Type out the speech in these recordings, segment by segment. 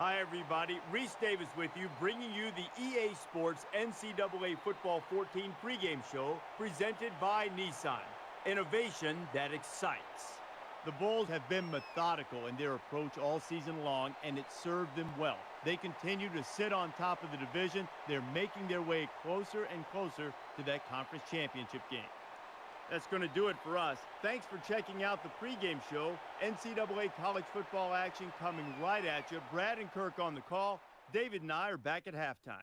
Hi, everybody. Reese Davis with you, bringing you the EA Sports NCAA Football 14 pregame show presented by Nissan. Innovation that excites. The Bulls have been methodical in their approach all season long, and it served them well. They continue to sit on top of the division. They're making their way closer and closer to that conference championship game. That's going to do it for us. Thanks for checking out the pregame show. NCAA college football action coming right at you. Brad and Kirk on the call. David and I are back at halftime.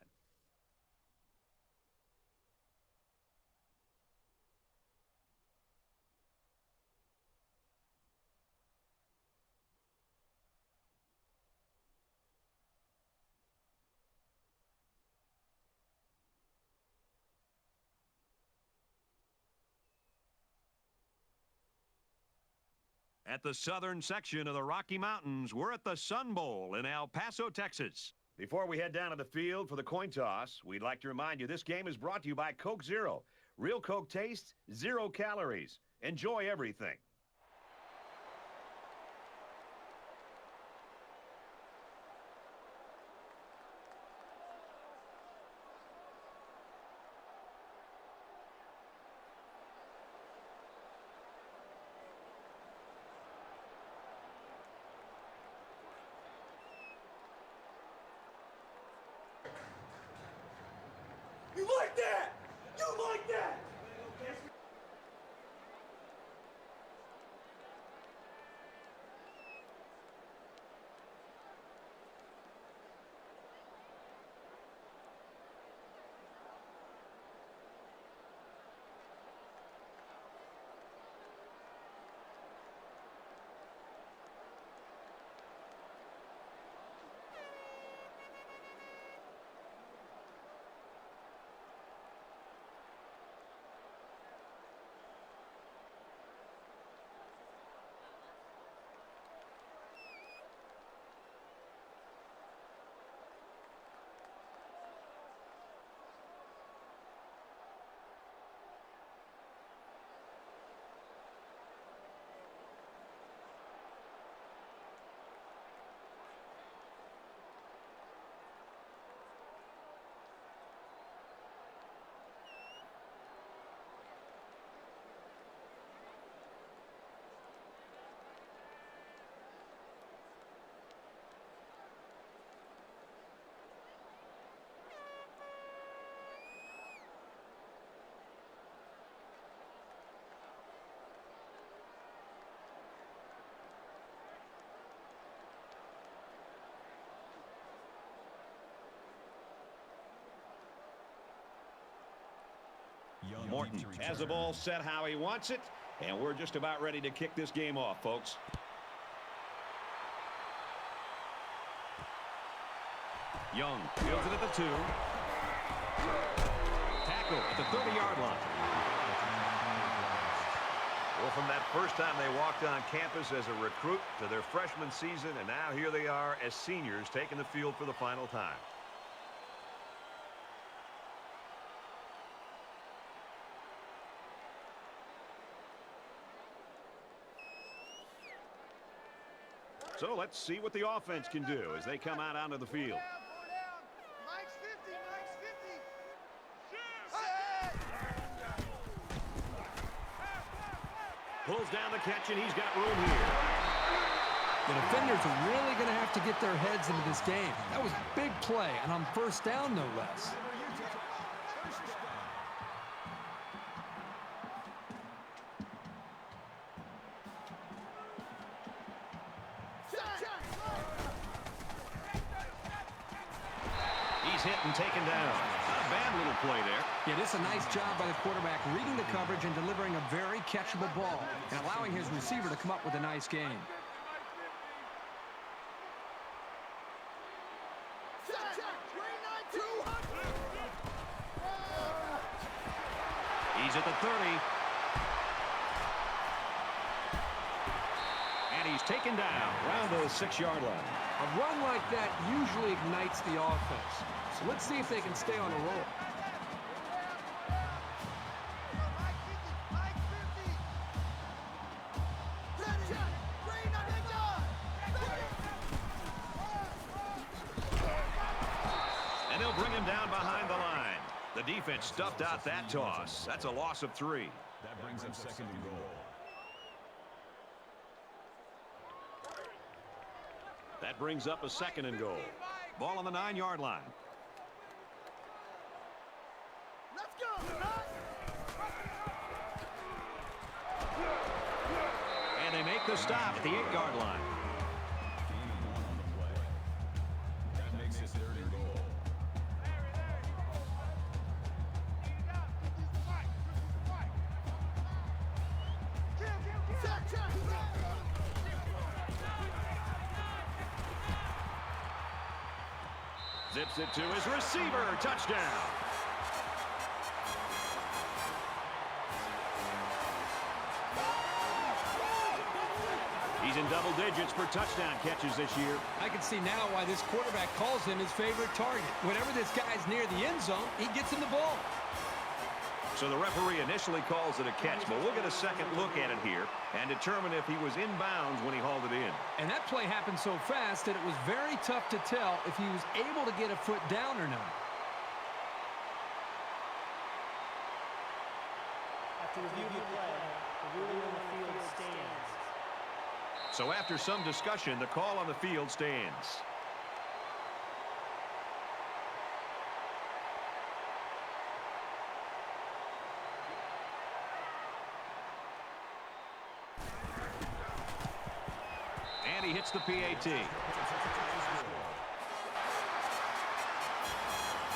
At the southern section of the Rocky Mountains, we're at the Sun Bowl in El Paso, Texas. Before we head down to the field for the coin toss, we'd like to remind you this game is brought to you by Coke Zero. Real Coke taste, 0 calories. Enjoy everything. You like that? You like that? Morton has the ball set how he wants it, and we're just about ready to kick this game off, folks. Young fields it at the 2. Tackle at the 30-yard line. Well, from that first time they walked on campus as a recruit to their freshman season, and now here they are as seniors taking the field for the final time. So let's see what the offense can do as they come out onto the field. Mike's 50, Mike's 50. Pulls down the catch, and he's got room here. The defenders are really going to have to get their heads into this game. That was a big play, and on first down, no less. He's hit and taken down. Not a bad little play there. Yeah, this is a nice job by the quarterback reading the coverage and delivering a very catchable ball and allowing his receiver to come up with a nice game. He's at the 30. And he's taken down around the 6-yard line. A run like that usually ignites the offense. So let's see if they can stay on a roll. The defense stuffed out that toss. That's a loss of 3. That brings up second and goal. That brings up a second and goal. Ball on the 9-yard line. Let's go. And they make the stop at the 8-yard line. That makes it third and goal. Zips it to his receiver. Touchdown. He's in double digits for touchdown catches this year. I can see now why this quarterback calls him his favorite target. Whenever this guy's near the end zone, he gets him the ball. So the referee initially calls it a catch, but we'll get a second look at it here and determine if he was in bounds when he hauled it in. And that play happened so fast that it was very tough to tell if he was able to get a foot down or not. After reviewing the play, the ruling on the field stands. So after some discussion, the call on the field stands. And he hits the PAT.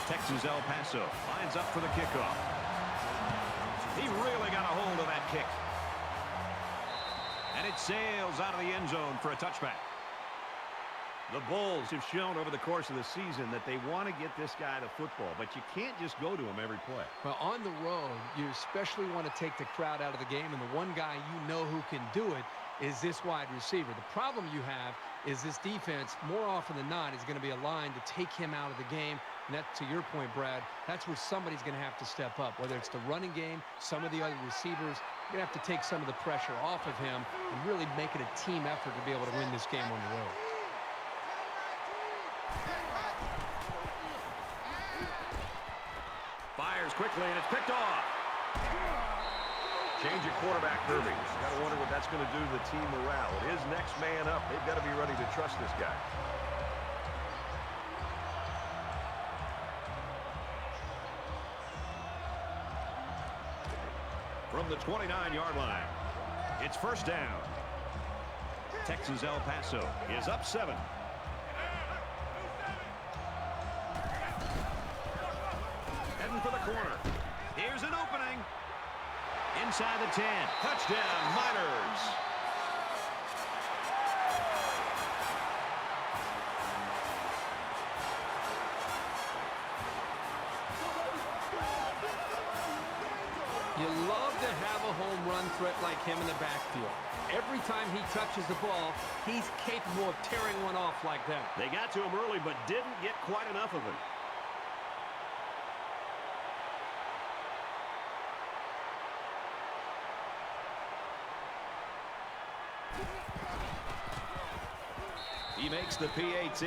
Texas El Paso lines up for the kickoff. He really got a hold of that kick. And it sails out of the end zone for a touchback. The Bulls have shown over the course of the season that they want to get this guy the football, but you can't just go to him every play. Well, on the road, you especially want to take the crowd out of the game, and the one guy you know who can do it is this wide receiver. The problem you have is this defense, more often than not, is going to be aligned to take him out of the game. And that, to your point, Brad, that's where somebody's going to have to step up, whether it's the running game, some of the other receivers. You're going to have to take some of the pressure off of him and really make it a team effort to be able to win this game on the road. Fires quickly, and it's picked off. Change at quarterback, Kirby. Got to wonder what that's going to do to the team morale. It is next man up. They've got to be ready to trust this guy. From the 29-yard line, it's first down. Texas El Paso is up 7. Heading for the corner. Here's an opening. Inside the 10. Touchdown, Miners. You love to have a home run threat like him in the backfield. Every time he touches the ball, he's capable of tearing one off like that. They got to him early, but didn't get quite enough of him. He makes the PAT.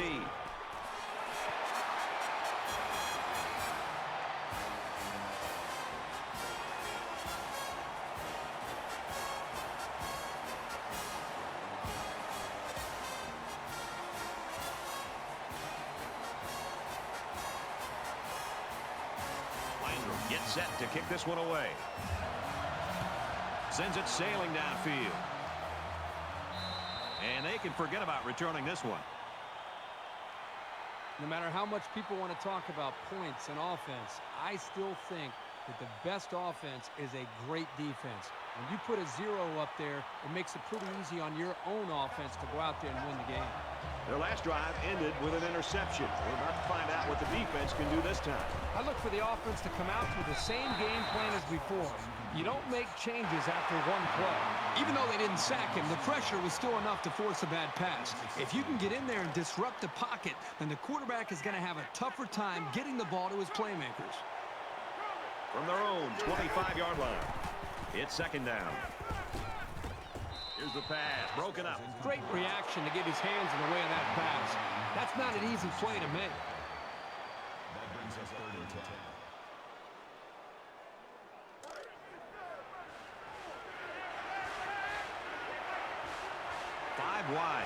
Gets set to kick this one away. Sends it sailing downfield. And they can forget about returning this one. No matter how much people want to talk about points and offense, I still think that the best offense is a great defense. When you put a 0 up there, it makes it pretty easy on your own offense to go out there and win the game. Their last drive ended with an interception. We're about to find out what the defense can do this time. I look for the offense to come out with the same game plan as before. You don't make changes after one play. Even though they didn't sack him, the pressure was still enough to force a bad pass. If you can get in there and disrupt the pocket, then the quarterback is going to have a tougher time getting the ball to his playmakers. From their own 25-yard line, it's second down. Here's the pass, broken up. Great reaction to get his hands in the way of that pass. That's not an easy play to make. That brings us third and 10. 5 wide.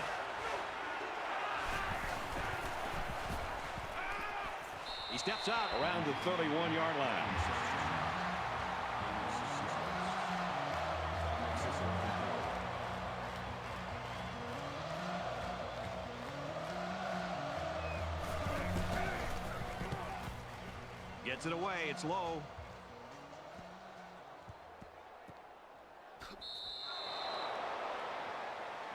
He steps out around the 31-yard line. Gets it away. It's low.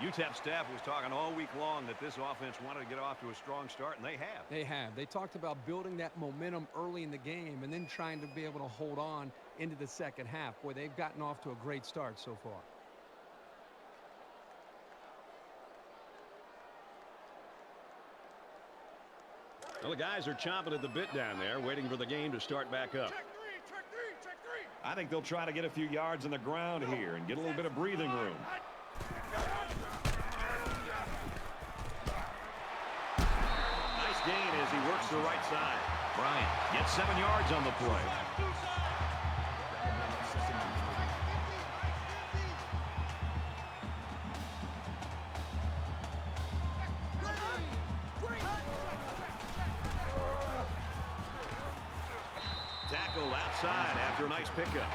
UTEP staff was talking all week long that this offense wanted to get off to a strong start, and they have. They have. They talked about building that momentum early in the game and then trying to be able to hold on into the second half. Boy, they've gotten off to a great start so far. Well, the guys are chomping at the bit down there, waiting for the game to start back up. I think they'll try to get a few yards on the ground here and get a little bit of breathing room. Nice gain as he works the right side. Bryant gets 7 yards on the play. Tackle outside after a nice pickup.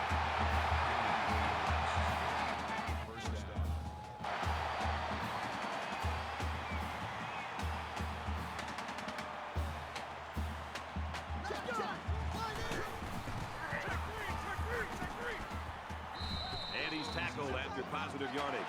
And he's tackled after positive yardage.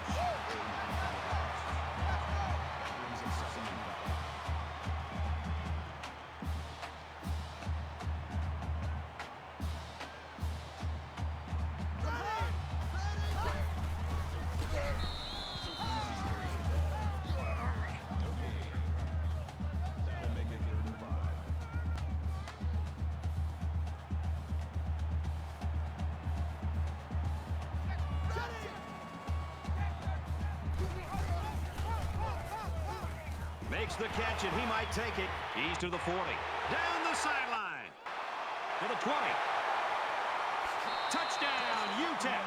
Makes the catch, and he might take it. He's to the 40. Down the sideline. To the 20. Touchdown, UTEP.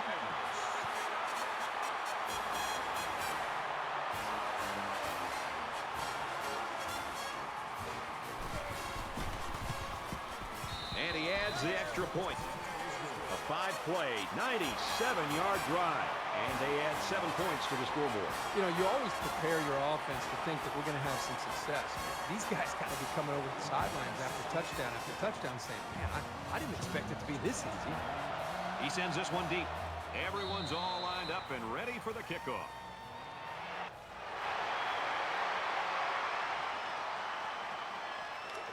And he adds the extra point. A 5-play, 97-yard drive. And they add 7 points to the scoreboard. You know, you always prepare your offense to think that we're going to have some success. These guys got to be coming over the sidelines after touchdown saying, man, I didn't expect it to be this easy. He sends this one deep. Everyone's all lined up and ready for the kickoff.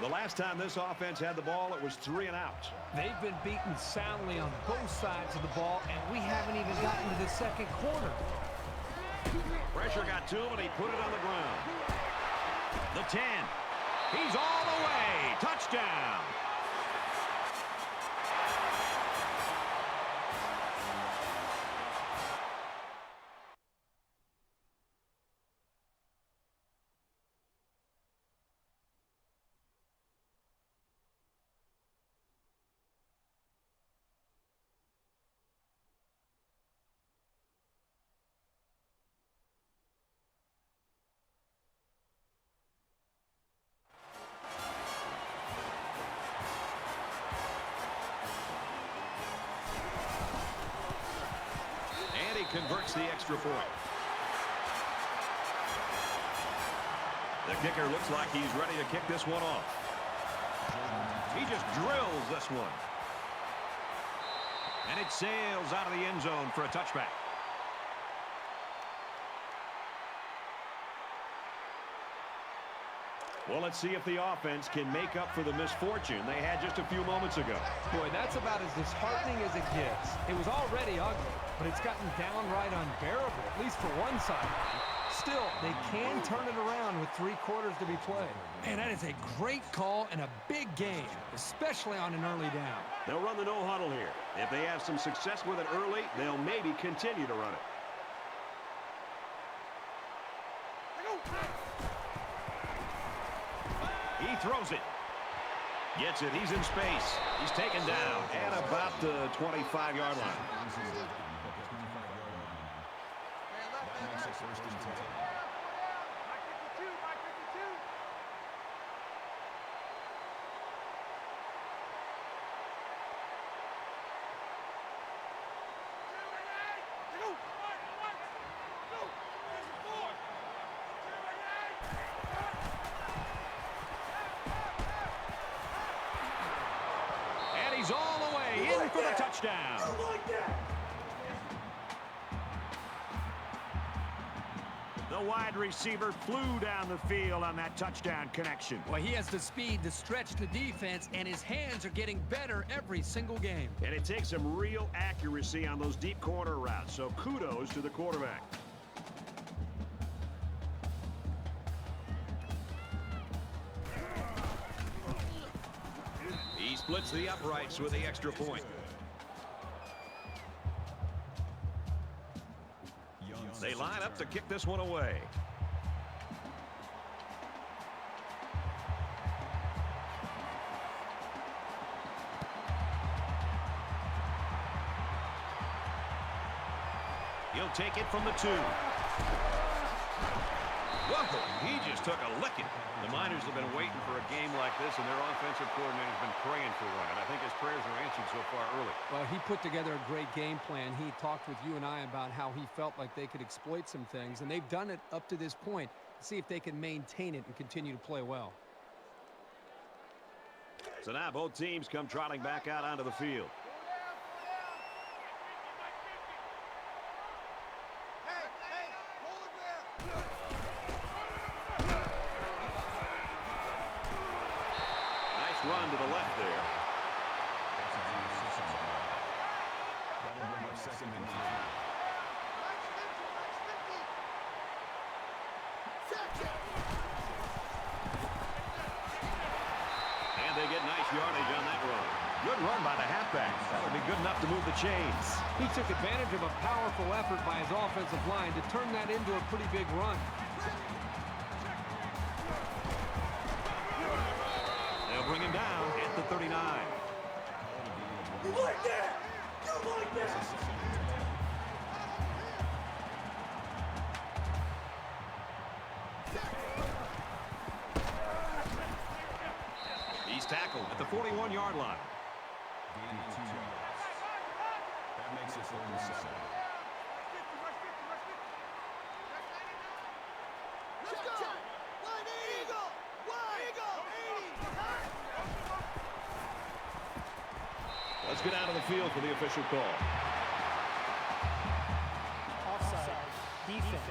The last time this offense had the ball, it was 3 and out. They've been beaten soundly on both sides of the ball, and we haven't even gotten to the second quarter. Pressure got to him, and he put it on the ground. The 10. He's all the way. Touchdown. Converts the extra point. The kicker looks like he's ready to kick this one off. He just drills this one. And it sails out of the end zone for a touchback. Well, let's see if the offense can make up for the misfortune they had just a few moments ago. Boy, that's about as disheartening as it gets. It was already ugly, but it's gotten downright unbearable, at least for one side. Still, they can turn it around with 3 quarters to be played. Man, that is a great call and a big game, especially on an early down. They'll run the no huddle here. If they have some success with it early, they'll maybe continue to run it. He throws it. Gets it. He's in space. He's taken down at about the 25-yard line. touchdown. The wide receiver flew down the field on that touchdown connection. Well, he has the speed to stretch the defense, and his hands are getting better every single game. And it takes some real accuracy on those deep corner routes, so kudos to the quarterback. He splits the uprights with the extra point. They line up to kick this one away. He'll take it from the 2. Whoa, he just took a licking. The Miners have been waiting for a game like this, and their offensive coordinator's been praying for one. And I think his prayers are answered so far early. Well, he put together a great game plan. He talked with you and I about how he felt like they could exploit some things, and they've done it up to this point. See if they can maintain it and continue to play well. So now both teams come trotting back out onto the field. Run to the left there. And they get nice yardage on that run. Good run by the halfback. That would be good enough to move the chains. He took advantage of a powerful effort by his offensive line to turn that into a pretty big run. Bring him down at the 39. You like that? You like that? He's tackled at the 41-yard line. Gain of 2 yards. That makes it 37. Let's go! Line 80! Eagle! Wide! Eagle! 80! Let's get out of the field for the official call. Offside. Defense.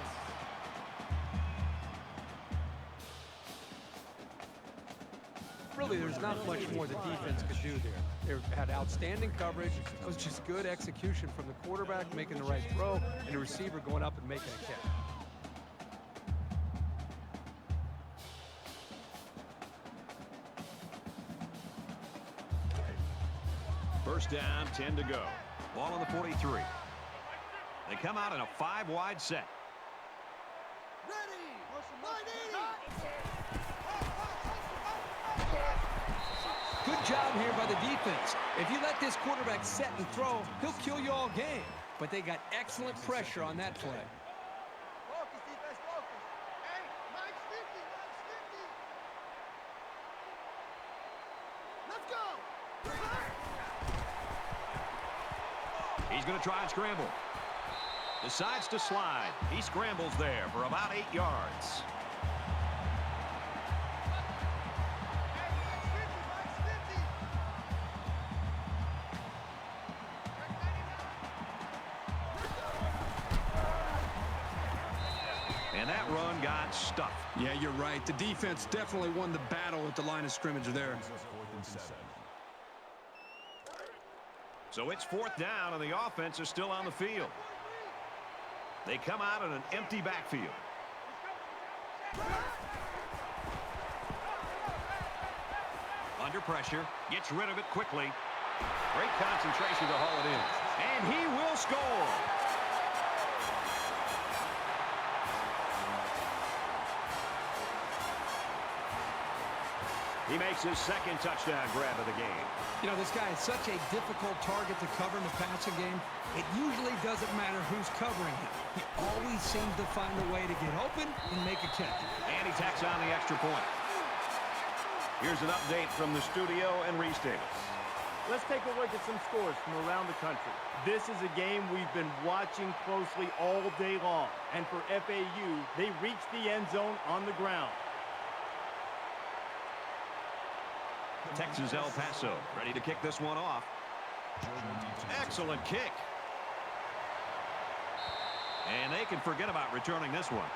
Really, there's not much more the defense could do there. They had outstanding coverage. It was just good execution from the quarterback making the right throw and the receiver going up and making a catch. First down, 10 to go. Ball on the 43. They come out in a 5-wide set. Ready! Line 80! Good job here by the defense. If you let this quarterback set and throw, he'll kill you all game. But they got excellent pressure on that play. Focus, defense, focus. Hey, Mike's 50, Let's go! He's going to try and scramble. Decides to slide. He scrambles there for about 8 yards. And that run got stuffed. Yeah, you're right. The defense definitely won the battle at the line of scrimmage there. So it's 4th down, and the offense is still on the field. They come out in an empty backfield. Under pressure, gets rid of it quickly. Great concentration to haul it in. And he will score. He makes his 2nd touchdown grab of the game. You know, this guy is such a difficult target to cover in the passing game. It usually doesn't matter who's covering him. He always seems to find a way to get open and make a catch. And he tacks on the extra point. Here's an update from the studio and Reese Davis. Let's take a look at some scores from around the country. This is a game we've been watching closely all day long. And for FAU, they reached the end zone on the ground. Texas El Paso ready to kick this one off. Excellent kick. And they can forget about returning this one.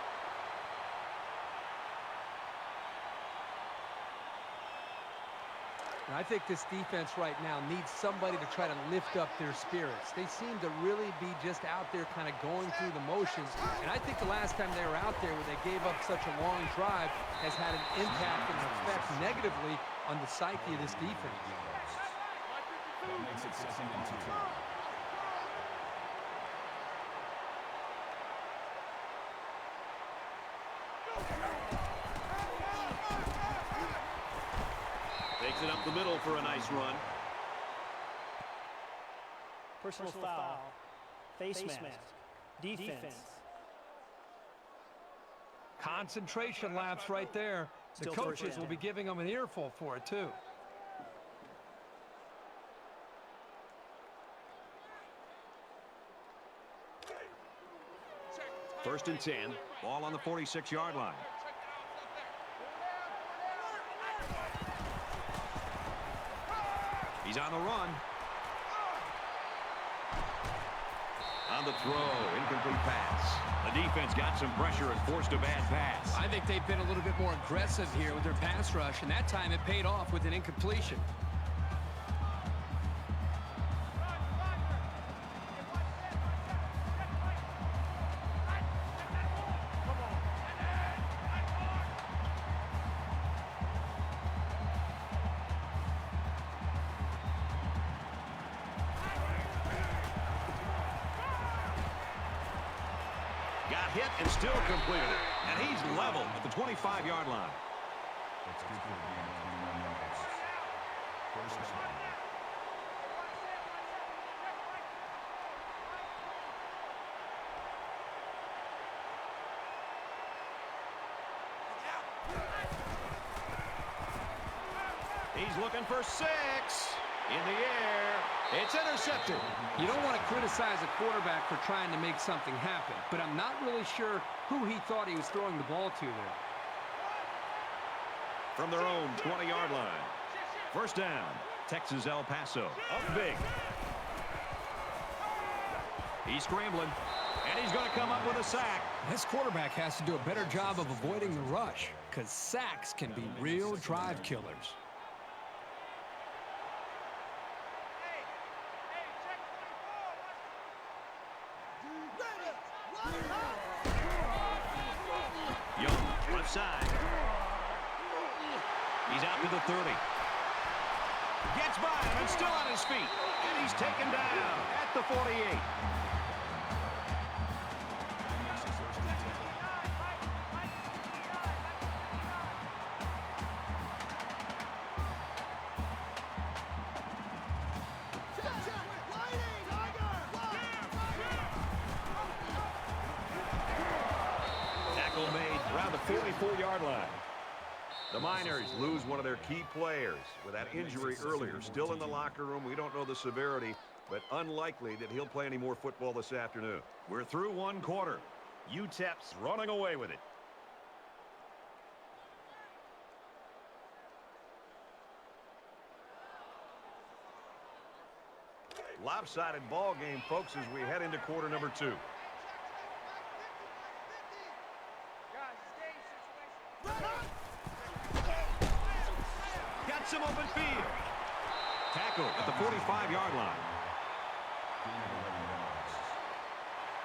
And I think this defense right now needs somebody to try to lift up their spirits. They seem to really be just out there kind of going through the motions. And I think the last time they were out there when they gave up such a long drive has had an impact and effect negatively on the psyche of this defense. That makes it 2nd and 2. Takes it up the middle for a nice run. Personal foul. Face mask. Defense. Concentration lapse right there. The Still coaches first will be down. giving them an earful for it, too. First and 10. Ball on the 46-yard line. He's on the run. On the throw, incomplete pass. The defense got some pressure and forced a bad pass. I think they've been a little bit more aggressive here with their pass rush, and that time it paid off with an incompletion. Got hit and still completed it. And he's level at the 25-yard line. That's good for a gain of 21 yards. First down. He's looking for 6. In the air. It's intercepted. You don't want to criticize a quarterback for trying to make something happen, but I'm not really sure who he thought he was throwing the ball to there. From their own 20-yard line. First down. Texas El Paso. Up big. He's scrambling. And he's going to come up with a sack. This quarterback has to do a better job of avoiding the rush, because sacks can be real drive killers. Young, left side. He's out to the 30. Gets by him and still on his feet. And he's taken down at the 48. Tackle made around the 44-yard line. The Miners lose one of their key players with that injury earlier. Still in the locker room. We don't know the severity, but unlikely that he'll play any more football this afternoon. We're through one quarter. UTEP's running away with it. Lopsided ball game, folks, as we head into quarter number 2. Got some open field. Tackle at the 45-yard line. Gain of 11 yards.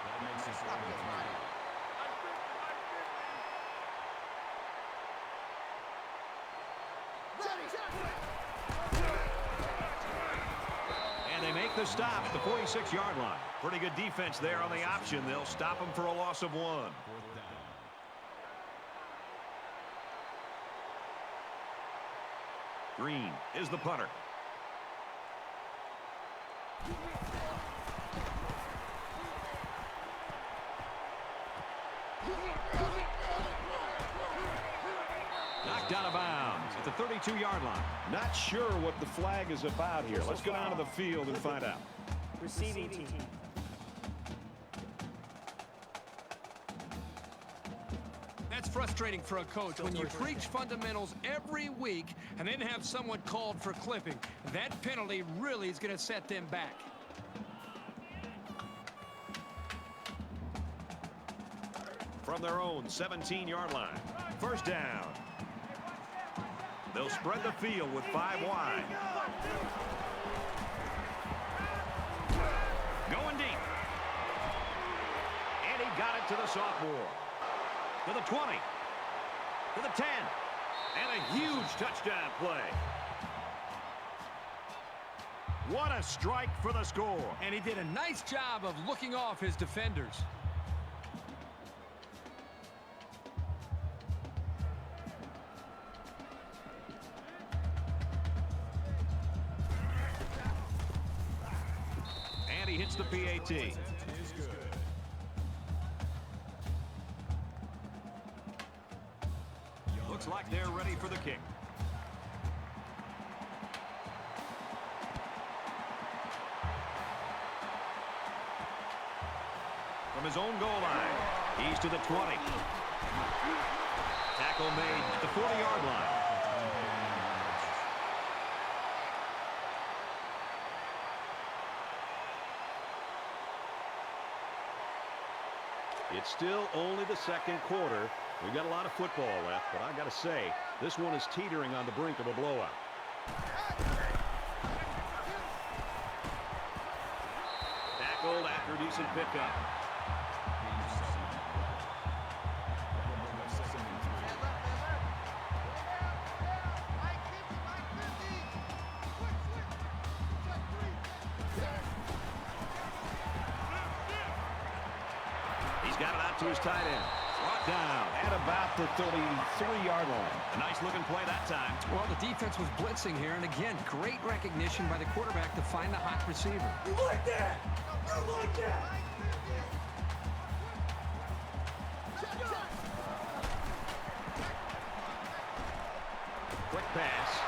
That makes it 3rd and 3. And they make the stop at the 46-yard line. Pretty good defense there on the option. They'll stop them for a loss of 1. 4th down. Green is the punter. Knocked out of bounds at the 32-yard line. Not sure what the flag is about here. Let's go down to the field and find out. Receiving team. That's frustrating for a coach when you preach fundamentals every week and then have someone called for clipping. That penalty really is going to set them back. From their own 17-yard line. First down. They'll spread the field with 5 wide. Going deep. And he got it to the sophomore. To the 20. To the 10. And a huge touchdown play. What a strike for the score. And he did a nice job of looking off his defenders. And he hits the PAT. Looks like they're ready for the kick. From his own goal line, he's to the 20. Tackle made at the 40-yard line. It's still only the second quarter. We've got a lot of football left, but I got to say, this one is teetering on the brink of a blowout. Tackled after a decent pickup. He's got it out to his tight end. Brought down at about the 33-yard line. A nice-looking play that time. Well, the defense was blitzing here, and again, great recognition by the quarterback to find the hot receiver. You like that? You like that? Quick pass.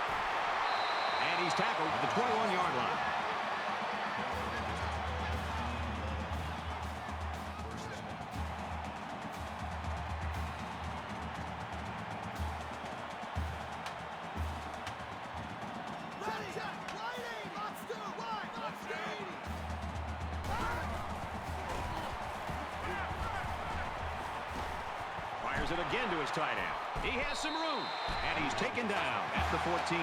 And he's tackled at the 21-yard line. Fires it again to his tight end. He has some room. And he's taken down at the 14.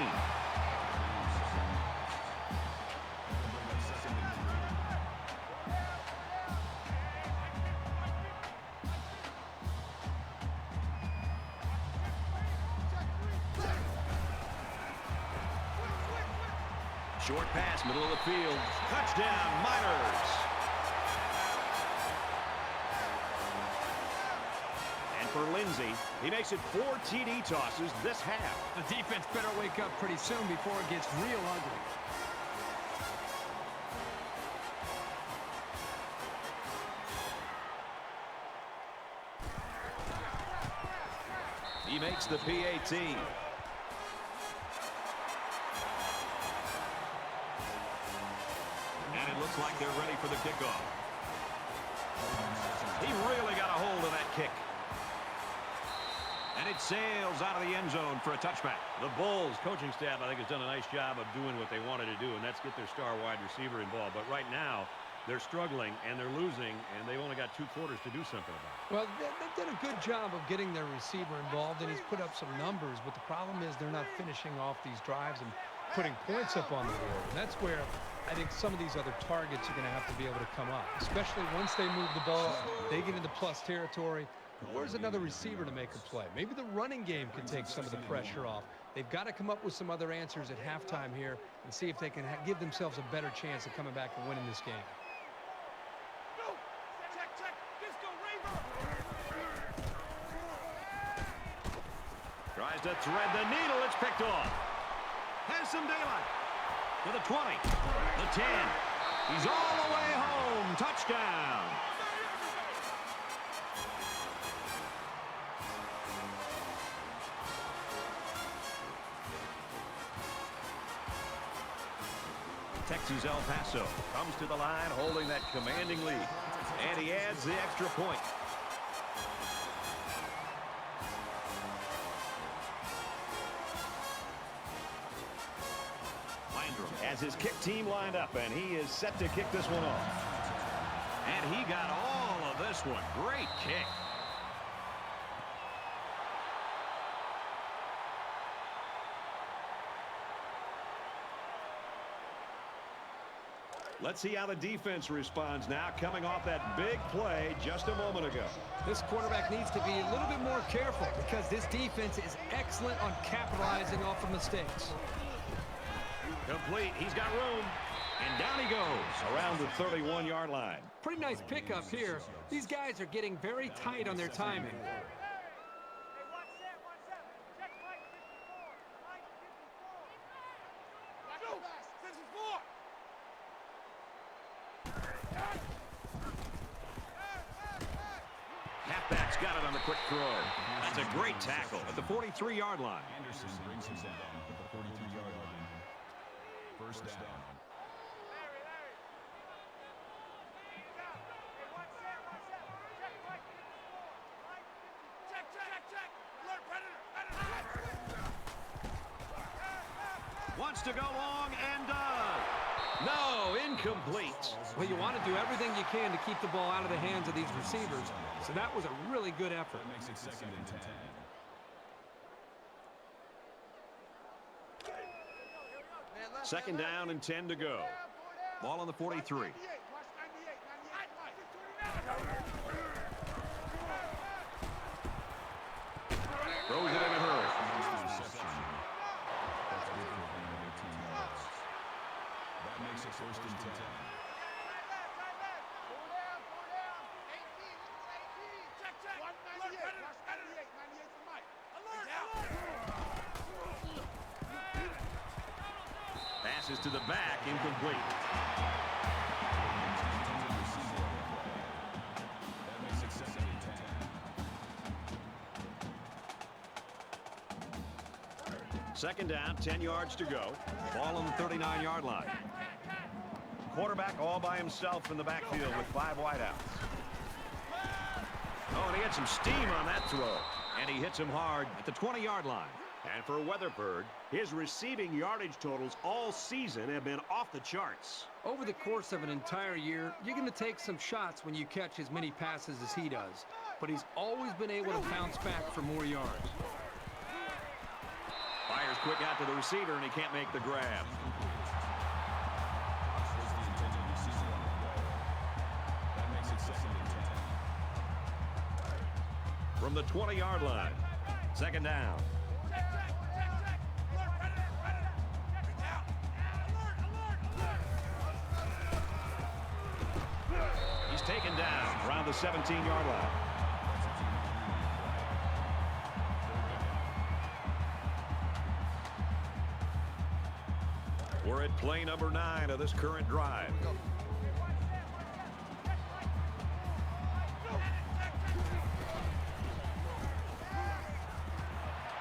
Short pass, middle of the field. Touchdown, Miners. And for Lindsey, he makes it 4 TD tosses this half. The defense better wake up pretty soon before it gets real ugly. He makes the PAT. And it looks like they're ready for the kickoff. He really got a hold of that kick. And it sails out of the end zone for a touchback. The Bulls coaching staff, I think, has done a nice job of doing what they wanted to do, and that's get their star wide receiver involved. But right now, they're struggling, and they're losing, and they've only got 2 quarters to do something about it. Well, they've done a good job of getting their receiver involved, and he's put up some numbers, but the problem is they're not finishing off these drives and putting points up on the board. And that's where I think some of these other targets are going to have to be able to come up, especially once they move the ball, they get into plus territory. Where's another receiver to make a play? Maybe the running game can take some of the pressure off. They've got to come up with some other answers at halftime here and see if they can give themselves a better chance of coming back and winning this game. Tries to thread the needle. It's picked off. Has some daylight. To the 20. The 10. He's all the way home. Touchdown. Texas El Paso comes to the line holding that commanding lead. And he adds the extra point. Has his kick team lined up, and he is set to kick this one off. And he got all of this one. Great kick. Let's see how the defense responds now, coming off that big play just a moment ago. This quarterback needs to be a little bit more careful because this defense is excellent on capitalizing off of mistakes. Complete. He's got room. And down he goes around the 31-yard line. Pretty nice pickup here. These guys are getting very tight on their timing. Halfback's got it on the quick throw. That's a great tackle at the 43-yard line. Anderson brings him down at the 43-yard line. First down. Wants to go long and does. No, incomplete. Well, you want to do everything you can to keep the ball out of the hands of these receivers. So that was a really good effort. That makes it 2nd and 10. Second down and 10 to go. Ball on the 43. Throws it in a hurry. That makes it 1st and 10. Passes to the back, incomplete. That makes it 2nd and 10. Second down, 10 yards to go. Ball on the 39-yard line. Quarterback all by himself in the backfield with 5 wideouts. Oh, and he had some steam on that throw. And he hits him hard at the 20-yard line. And for Weatherford, his receiving yardage totals all season have been off the charts. Over the course of an entire year, you're going to take some shots when you catch as many passes as he does. But he's always been able to bounce back for more yards. Fires quick out to the receiver, and he can't make the grab. That makes it 2nd and 10. From the 20-yard line, second down. He's taken down around the 17-yard line. We're at play number 9 of this current drive.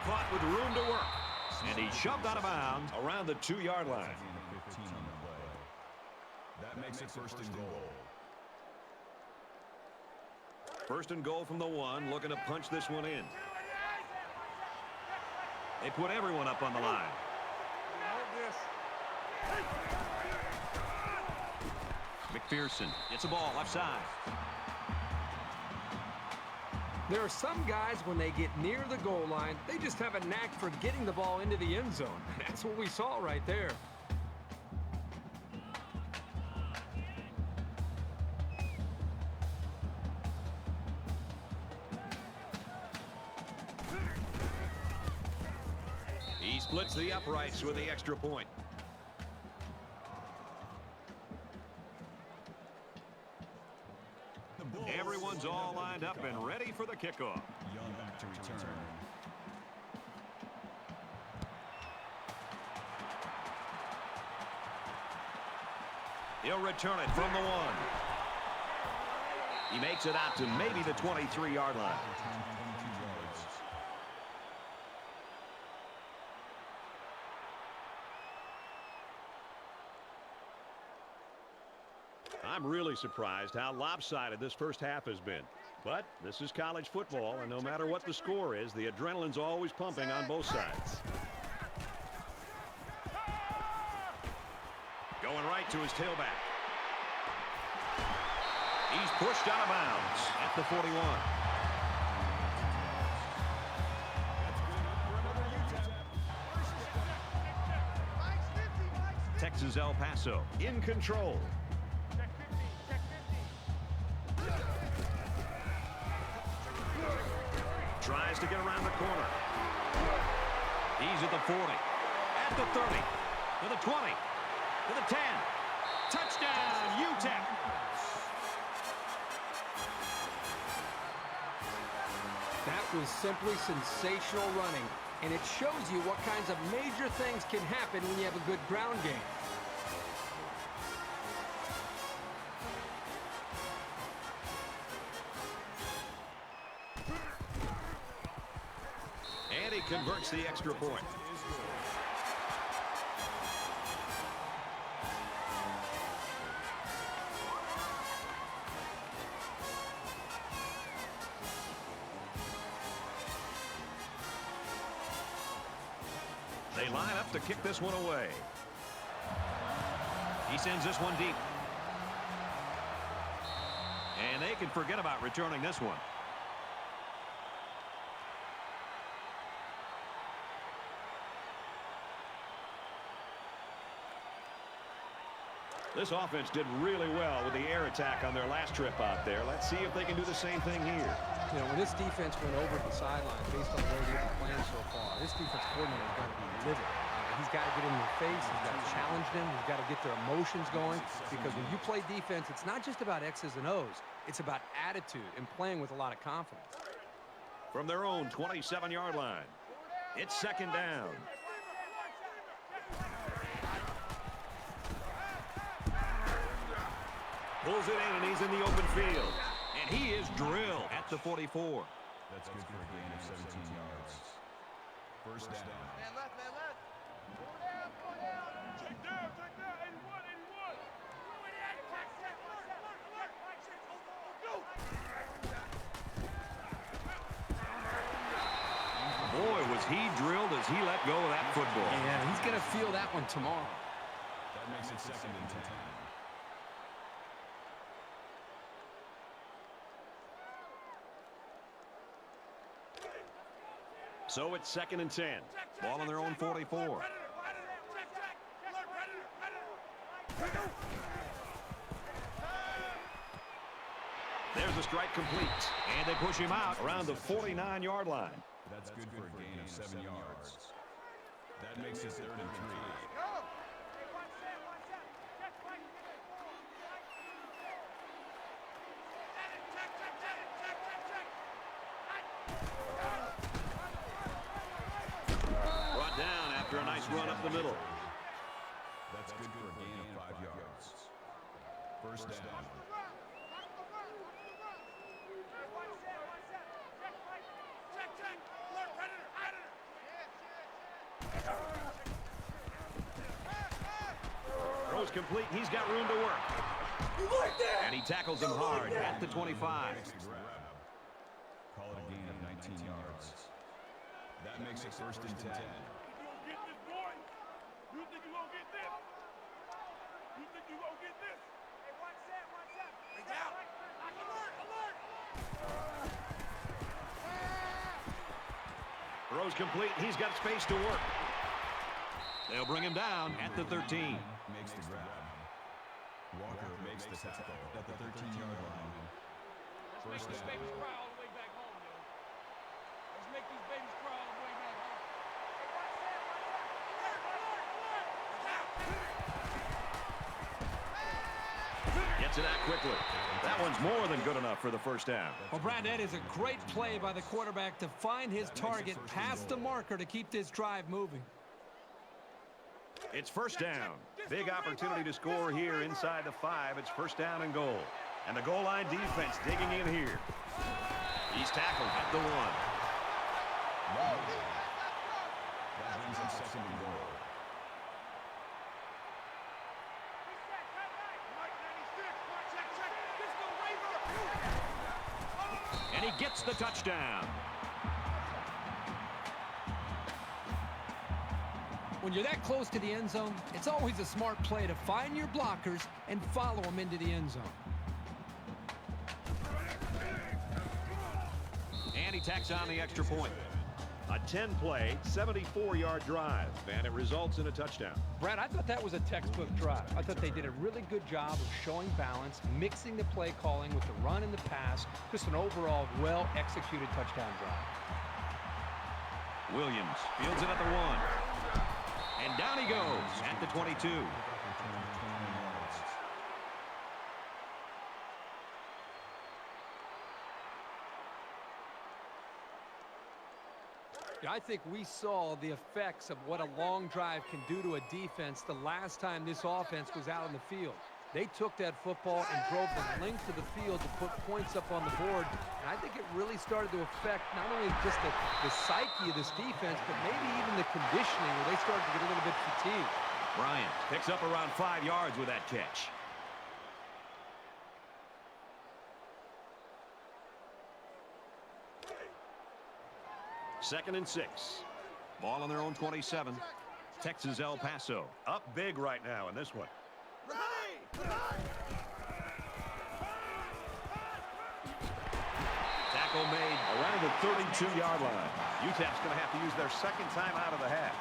Caught with room to work. And he shoved out of bounds around the 2-yard line. 15 on the play. That makes it 1st and goal. First and goal from the 1, looking to punch this one in. They put everyone up on the line. McPherson gets the ball left side. There are some guys, when they get near the goal line, they just have a knack for getting the ball into the end zone. That's what we saw right there. He splits the uprights with the extra point. Everyone's all lined up and ready for the kickoff. Young back to return. He'll return it from the 1. He makes it out to maybe the 23-yard line. I'm really surprised how lopsided this first half has been. But this is college football, and no matter what the score is, the adrenaline's always pumping on both sides. Going right to his tailback. He's pushed out of bounds at the 41. Texas El Paso in control. Tries to get around the corner. He's at the 40, at the 30, to the 20, to the 10. Touchdown, UTEP. That was simply sensational running, and it shows you what kinds of major things can happen when you have a good ground game. And he converts the extra point. They line up to kick this one away. He sends this one deep. And they can forget about returning this one. This offense did really well with the air attack on their last trip out there. Let's see if they can do the same thing here. You know, when this defense went over the sideline based on the way they've been playing so far, this defense coordinator is going to be livid. He's got to get in their face. He's got to challenge them. He's got to get their emotions going. Because when you play defense, it's not just about X's and O's. It's about attitude and playing with a lot of confidence. From their own 27-yard line, it's second down. Pulls it in, and he's in the open field. And he is drilled at the 44. That's good for a gain of 17 yards. First down. Man left, man left. Go down. Check down, 81. Boy, was he drilled as he let go of that football. Yeah, he's going to feel that one tomorrow. That makes it second and 10. So it's second and 10. Ball on their own 44. There's a strike complete. And they push him out around the 49-yard line. That's good for a gain of 7 yards. That makes it third and 3. Brought down after a nice run up the middle. That's good for a gain of 5 yards. First down. Throws complete. He's got room to work. And he tackles him hard at the 25. Makes the grab. Call it a gain of 19 yards. That makes it first and 10. Throws complete. He's got space to work. They'll bring him down at the 13. Makes the grab. Walker makes the tackle at the 13-yard line. First down. Gets it out quickly. That one's more than good enough for the first down. Well, Brad, that is a great play by the quarterback to find his target past the marker to keep this drive moving. It's first down. Big opportunity to score here inside the 5. It's first down and goal. And the goal line defense digging in here. He's tackled at the 1. That brings him second and goal. And he gets the touchdown. When you're that close to the end zone, it's always a smart play to find your blockers and follow them into the end zone. And he tacks on the extra point. A 10-play, 74-yard drive, and it results in a touchdown. Brad, I thought that was a textbook drive. I thought they did a really good job of showing balance, mixing the play calling with the run and the pass. Just an overall well-executed touchdown drive. Williams fields it at the 1. And down he goes at the 22. I think we saw the effects of what a long drive can do to a defense the last time this offense was out on the field. They took that football and drove the length of the field to put points up on the board. And I think it really started to affect not only just the psyche of this defense, but maybe even the conditioning where they started to get a little bit fatigued. Bryant picks up around 5 yards with that catch. Second and 6. Ball on their own 27. Texas El Paso up big right now in this one. Tackle made around the 32-yard line. UTEP's going to have to use their second time out of the half.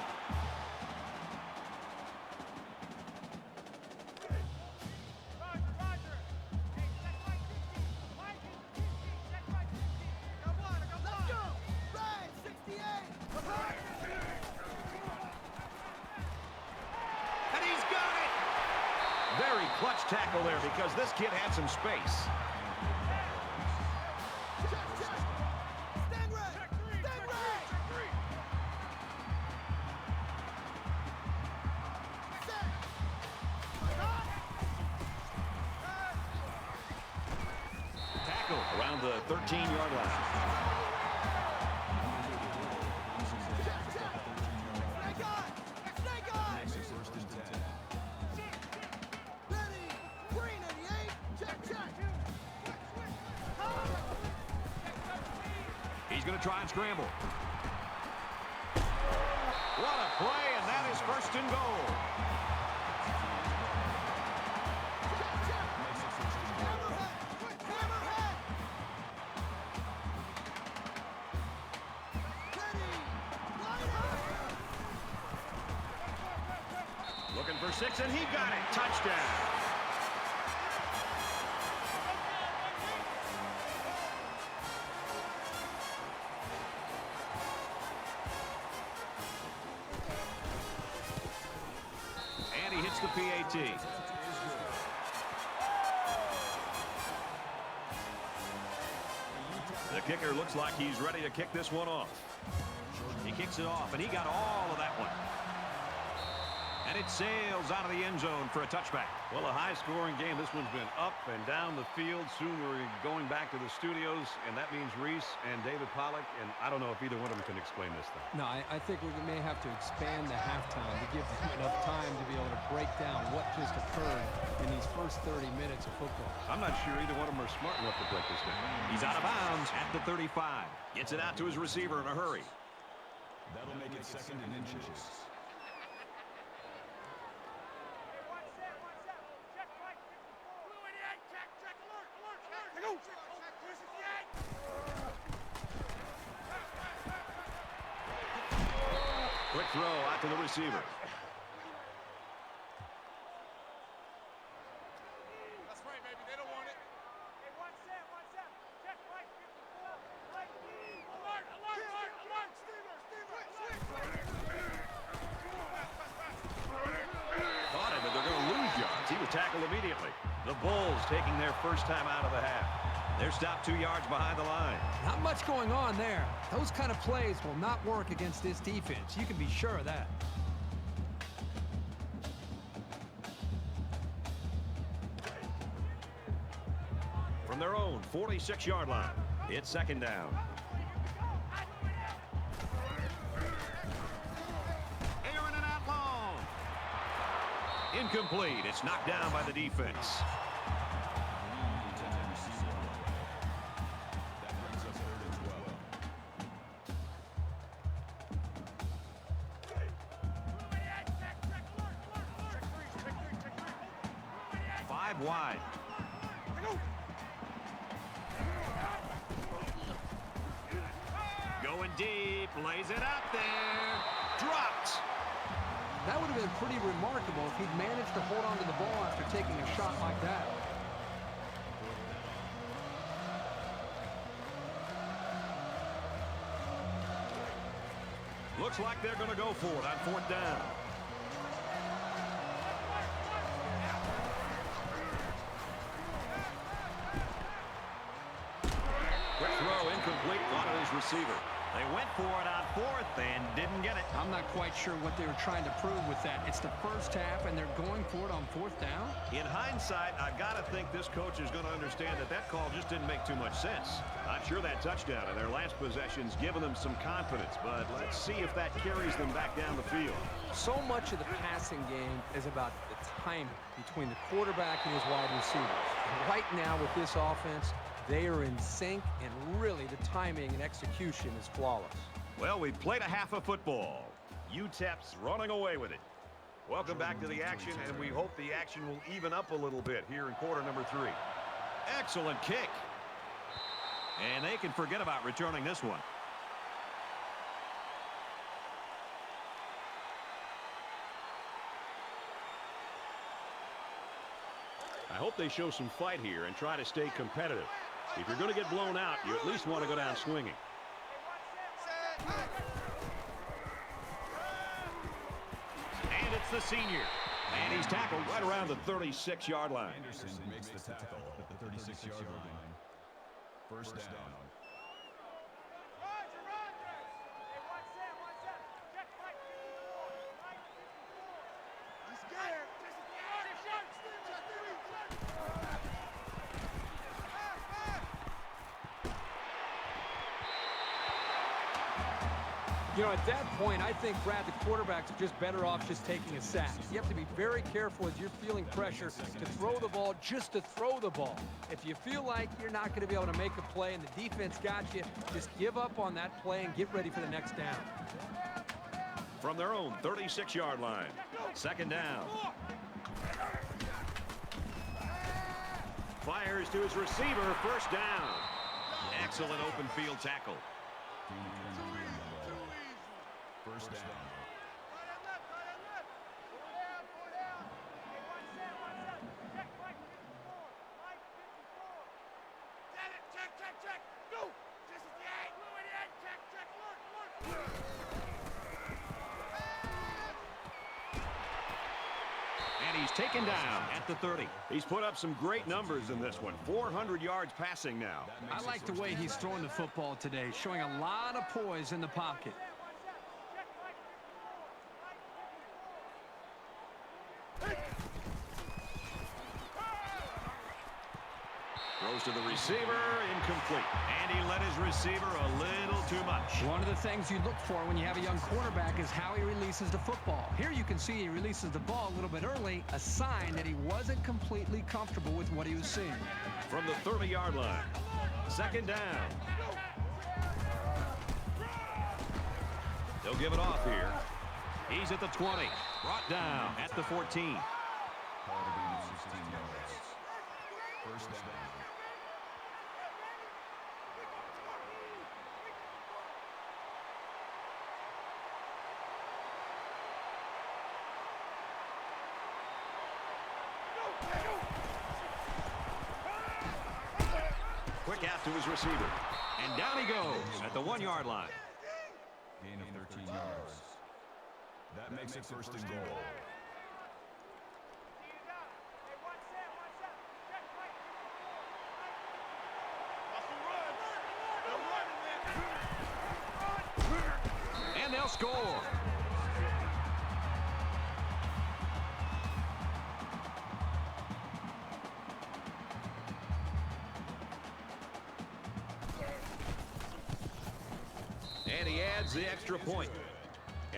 Clutch tackle there because this kid had some space. Tackle around the 13-yard line. Going to try and scramble. What a play, and that is first and goal. Looking for 6, and he got it. Touchdown. Hits the PAT. The kicker looks like he's ready to kick this one off. He kicks it off, and he got all of that one. And it sails out of the end zone for a touchback. Well, a high-scoring game. This one's been up and down the field. Soon we're going back to the studios, and that means Reese and David Pollack, and I don't know if either one of them can explain this thing. No, I think we may have to expand the halftime to give them enough time to be able to break down what just occurred in these first 30 minutes of football. I'm not sure either one of them are smart enough to break this down. He's out of bounds at the 35. Gets it out to his receiver in a hurry. That'll make it second and inches. Quick throw out to the receiver. That's right, baby. They don't want it. Hey, one set. Check right. Alert. Thought it, but they're going to lose yards. He was tackled immediately. The Bulls taking their first time out of the half. They're stopped 2 yards behind the line. Not much going on there. Those kind of plays will not work against this defense. You can be sure of that. From their own 46-yard line, it's second down. Aaron and out long. Incomplete. It's knocked down by the defense. drive wide. Going deep, lays it out there. Dropped. That would have been pretty remarkable if he'd managed to hold on to the ball after taking a shot like that. Looks like they're going to go for it on 4th down. Quick throw, incomplete, on his receiver. They went for it on 4th and didn't get it. I'm not quite sure what they were trying to prove with that. It's the first half, and they're going for it on 4th down. In hindsight, I got to think this coach is going to understand that that call just didn't make too much sense. I'm sure that touchdown in their last possession's given them some confidence, but let's see if that carries them back down the field. So much of the passing game is about the timing between the quarterback and his wide receivers. And right now with this offense, they are in sync, and really the timing and execution is flawless. Well, we played a half of football. UTEP's running away with it. Welcome back to the action, and we hope the action will even up a little bit here in quarter number 3. Excellent kick. And they can forget about returning this one. I hope they show some fight here and try to stay competitive. If you're going to get blown out, you at least want to go down swinging. And it's the senior. And he's tackled right around the 36-yard line. Anderson makes the tackle at the 36-yard line. First down. You know, at that point, I think, Brad, the quarterbacks are just better off just taking a sack. You have to be very careful as you're feeling pressure to throw the ball just to throw the ball. If you feel like you're not going to be able to make a play and the defense got you, just give up on that play and get ready for the next down. From their own 36-yard line. 2nd down. Fires to his receiver. 1st down. Excellent open field tackle. First down. And he's taken down at the 30. He's put up some great numbers in this one. 400 yards passing now. I like the way he's throwing the football today, showing a lot of poise in the pocket. Throws to the receiver, incomplete. And he let his receiver a little too much. One of the things you look for when you have a young quarterback is how he releases the football. Here you can see he releases the ball a little bit early, a sign that he wasn't completely comfortable with what he was seeing. From the 30-yard line. 2nd down. They'll give it off here. He's at the 20. Brought down at the 14. Call to gain of 16 yards. First down. Quick out to his receiver. And down he goes at the 1-yard line. Gain of 13 yards. That makes it 1st and goal. And they'll score. And he adds the extra point.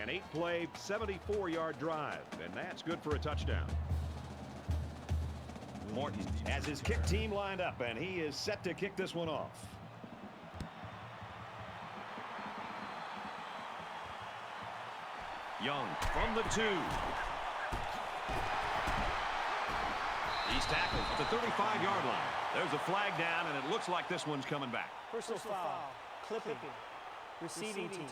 An 8-play, 74-yard drive, and that's good for a touchdown. Morton has his kick team lined up, and he is set to kick this one off. Young from the 2. He's tackled at the 35-yard line. There's a flag down, and it looks like this one's coming back. Personal foul. Clipping. Receiving team.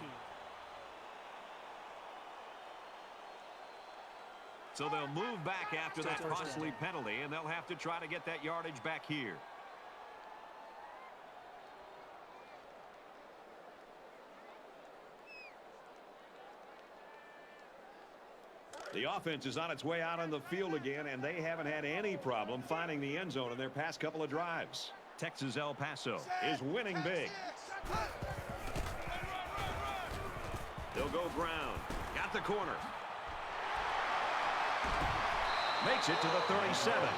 So they'll move back after that costly penalty, and they'll have to try to get that yardage back here. The offense is on its way out on the field again, and they haven't had any problem finding the end zone in their past couple of drives. Texas El Paso is winning big. They'll go Brown. Got the corner. Makes it to the 37.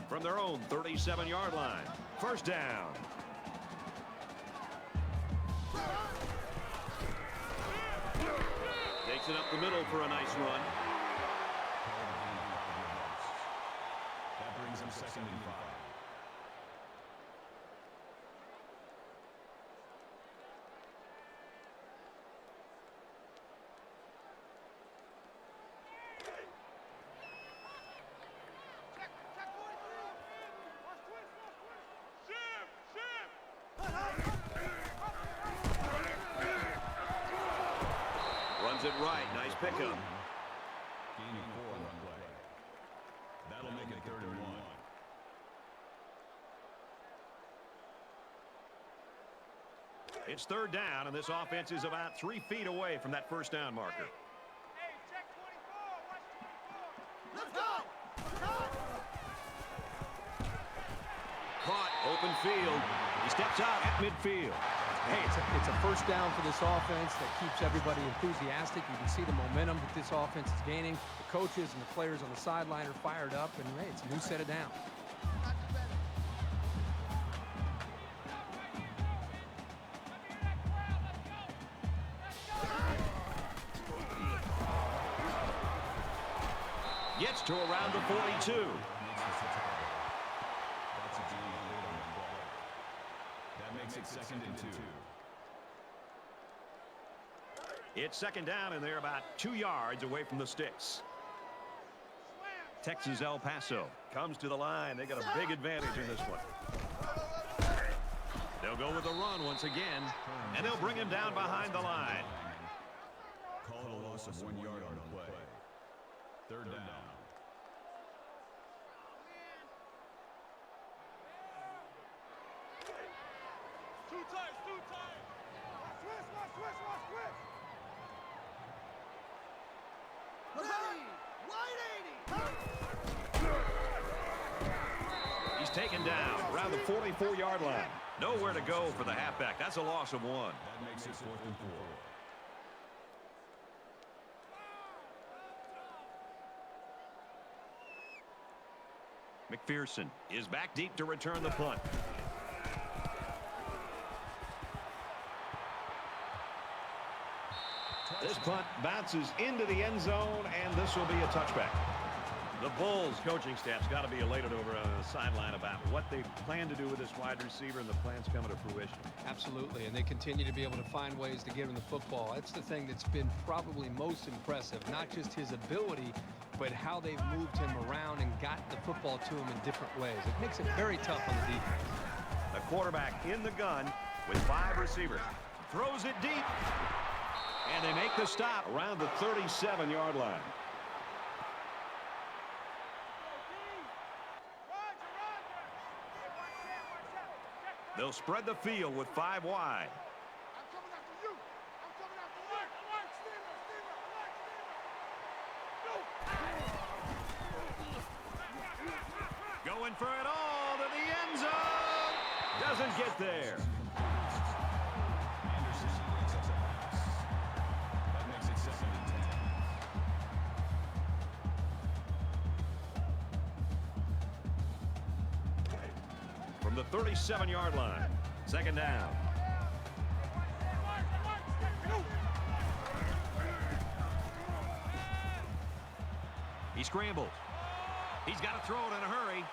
From their own 37-yard line. First down. Takes it up the middle for a nice run. That brings him 2nd and 5. Runs it right. Nice pickup. Gain of 4 on the play. That'll make it 3rd and 1. It's 3rd down, and this offense is about 3 feet away from that first down marker. Let's go! Caught, open field. He steps out at midfield. Hey, it's a first down for this offense that keeps everybody enthusiastic. You can see the momentum that this offense is gaining. The coaches and the players on the sideline are fired up, and hey, it's a new set of downs. Gets to around the 42. That's a gain of 8 on the play. That makes it 2nd and 2. It's 2nd down, and they're about 2 yards away from the sticks. Texas El Paso comes to the line. They got a big advantage in this one. They'll go with the run once again, and they'll bring him down behind the line. Call it a loss of 1 yard on the play. 3rd down. He's taken down around the 44-yard line. Nowhere to go for the halfback. That's a loss of 1. That makes it 4th and 4. McPherson is back deep to return the punt. This punt bounces into the end zone, and this will be a touchback. The Bulls coaching staff's got to be elated over on the sideline about what they plan to do with this wide receiver, and the plan's coming to fruition. Absolutely, and they continue to be able to find ways to get him the football. That's the thing that's been probably most impressive, not just his ability, but how they've moved him around and got the football to him in different ways. It makes it very tough on the defense. The quarterback in the gun with 5 receivers. Throws it deep. And they make the stop around the 37-yard line. They'll spread the field with 5 wide. Going for it all to the end zone. Doesn't get there. Anderson picks up the pass. That makes it 2nd and 10. From the 37-yard line. 2nd down. He scrambles. He's got to throw it in a hurry.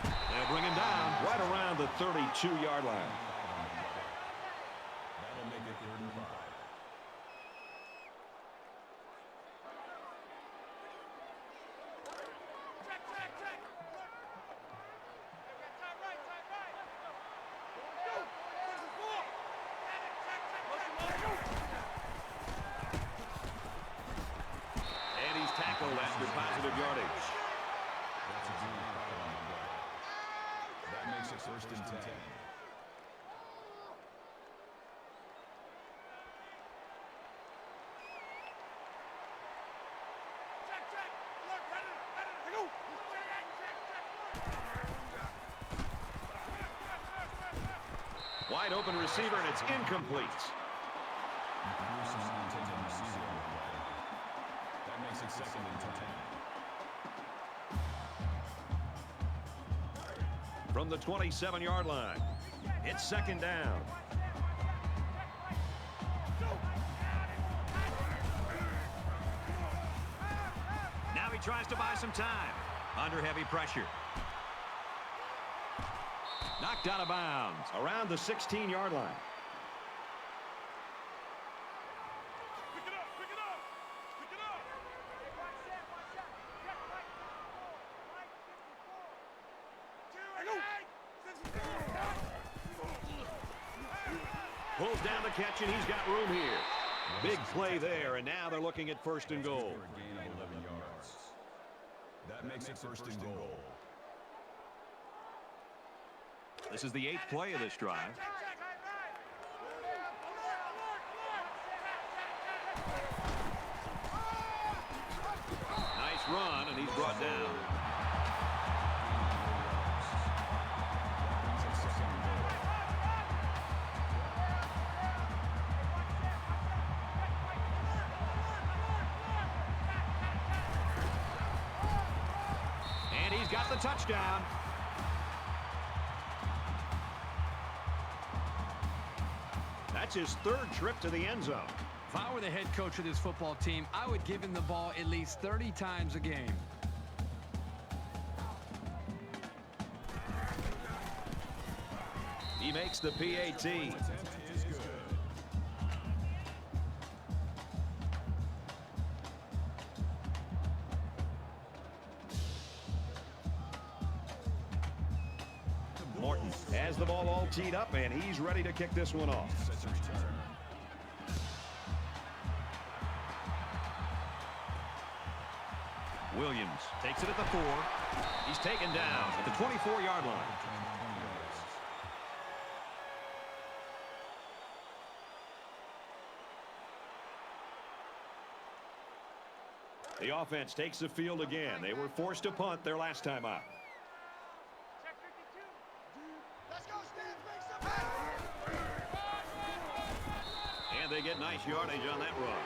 They'll bring him down right around the 32-yard line. That'll make it 3rd and 5. And he's tackled after positive yardage. That's a junior foul on the play. That makes it 1st and 10. Wide open receiver, and it's incomplete. Pearson intended receiver on the play. That makes it 2nd and 10. From the 27-yard line, it's 2nd down. Now he tries to buy some time. Under heavy pressure. Knocked out of bounds around the 16-yard line. Pulls down the catch, and he's got room here. Big play there, and now they're looking at 1st and goal. For a gain of 11 yards. That makes it 1st and goal. This is the 8th play of this drive. Nice run, and he's brought down. And he's got the touchdown. That's his 3rd trip to the end zone. If I were the head coach of this football team, I would give him the ball at least 30 times a game. He makes the PAT. Attempt is good. Morton has the ball all teed up, and he's ready to kick this one off. Sets a return. Williams takes it at the 4. He's taken down at the 24-yard line. The offense takes the field again. They were forced to punt their last time out. Let's go, Stans, make some happen. And they get nice yardage on that run.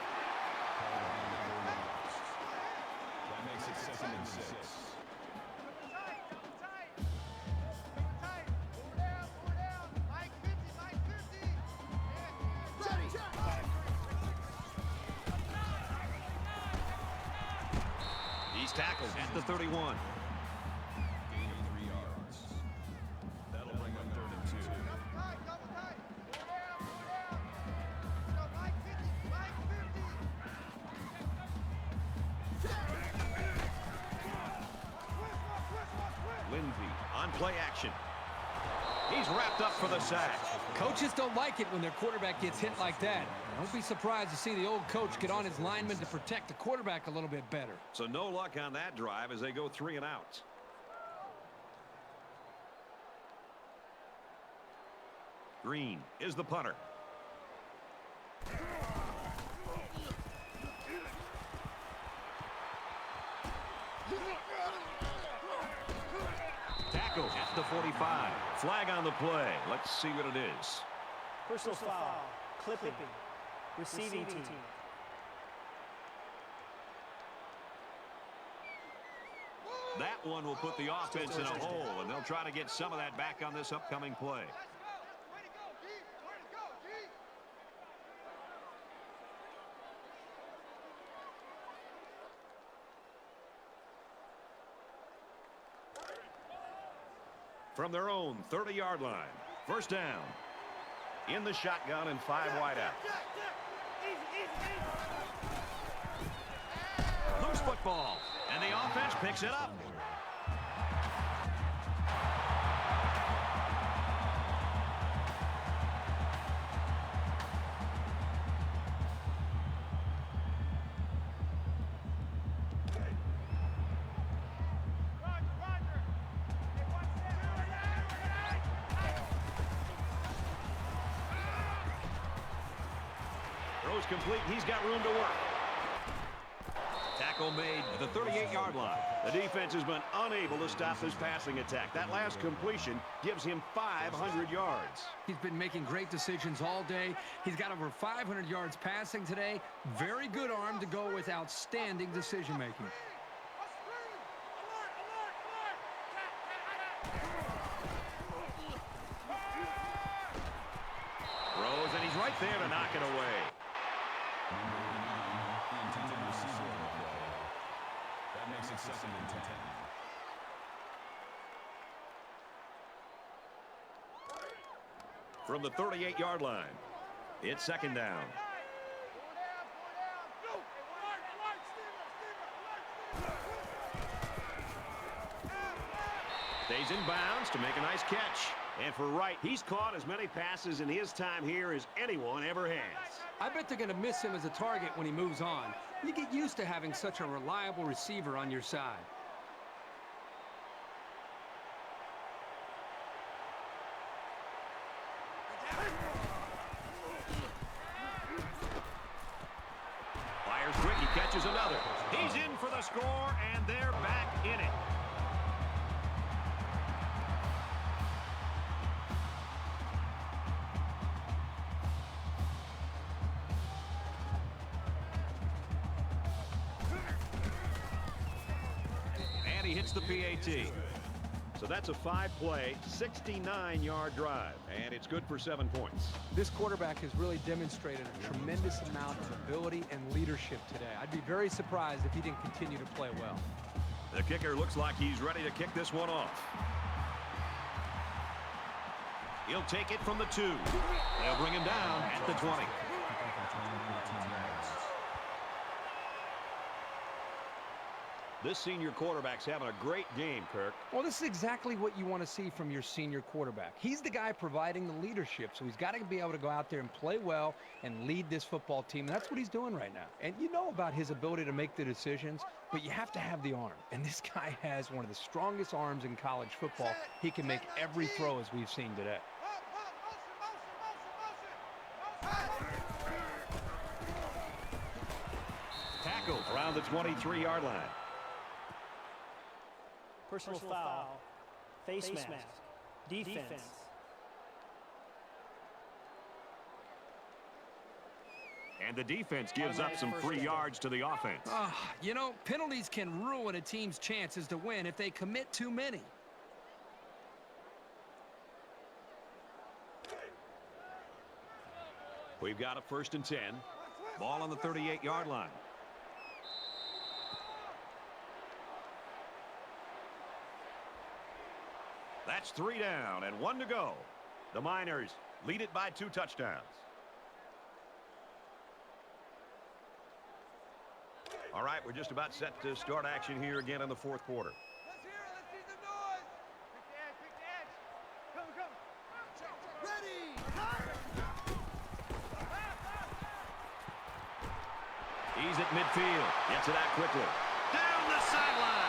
That makes it 2nd and 6. He's tackled at the 31. Gain of 3 yards. That'll bring up 3rd and 2. Lindsey on play action. He's wrapped up for the sack. Coaches don't like it when their quarterback gets hit like that. Don't be surprised to see the old coach get on his lineman to protect the quarterback a little bit better. So no luck on that drive as they go 3 and out. Green is the punter. Tackle at the 45. Flag on the play. Let's see what it is. Personal foul. Clipping. Receiving team. That one will put the offense in a hole, and they'll try to get some of that back on this upcoming play. from their own 30-yard line. First down. In the shotgun and 5 wide out. Loose football. And the offense picks it up. Throws complete. He's got room to work. Tackle made at the 38-yard line. The defense has been unable to stop this passing attack. That last completion gives him 500 yards. He's been making great decisions all day. He's got over 500 yards passing today. Very good arm to go with outstanding decision-making. Throws, and he's right there to knock it away. The intended receiver on the play. That makes it 2nd and 10. From the 38-yard line, it's 2nd down. Stays in bounds to make a nice catch. And for Wright, he's caught as many passes in his time here as anyone ever has. I bet they're going to miss him as a target when he moves on. You get used to having such a reliable receiver on your side. Fires quick, he catches another. He's in for the score, and they're back in it. And he hits the PAT. So that's a 5-play, 69-yard drive, and it's good for 7 points. This quarterback has really demonstrated a tremendous amount of ability and leadership today. I'd be very surprised if he didn't continue to play well. The kicker looks like he's ready to kick this one off. He'll take it from the 2. They'll bring him down at the 20. This senior quarterback's having a great game, Kirk. Well, this is exactly what you want to see from your senior quarterback. He's the guy providing the leadership, so he's got to be able to go out there and play well and lead this football team. And that's what he's doing right now. And you know about his ability to make the decisions, but you have to have the arm. And this guy has one of the strongest arms in college football. He can make every throw, as we've seen today. Tackle around the 23-yard line. Personal foul. Face mask. Defense. And the defense gives up some free yards to the offense. You know, penalties can ruin a team's chances to win if they commit too many. We've got a 1st and 10. Ball on the 38-yard line. That's 3 down and 1 to go. The Miners lead it by 2 touchdowns. All right, we're just about set to start action here again in the 4th quarter. Let's hear it. Let's see some noise. Pick the edge. Come, come. Ready. He's at midfield. Gets it out quickly. Down the sideline.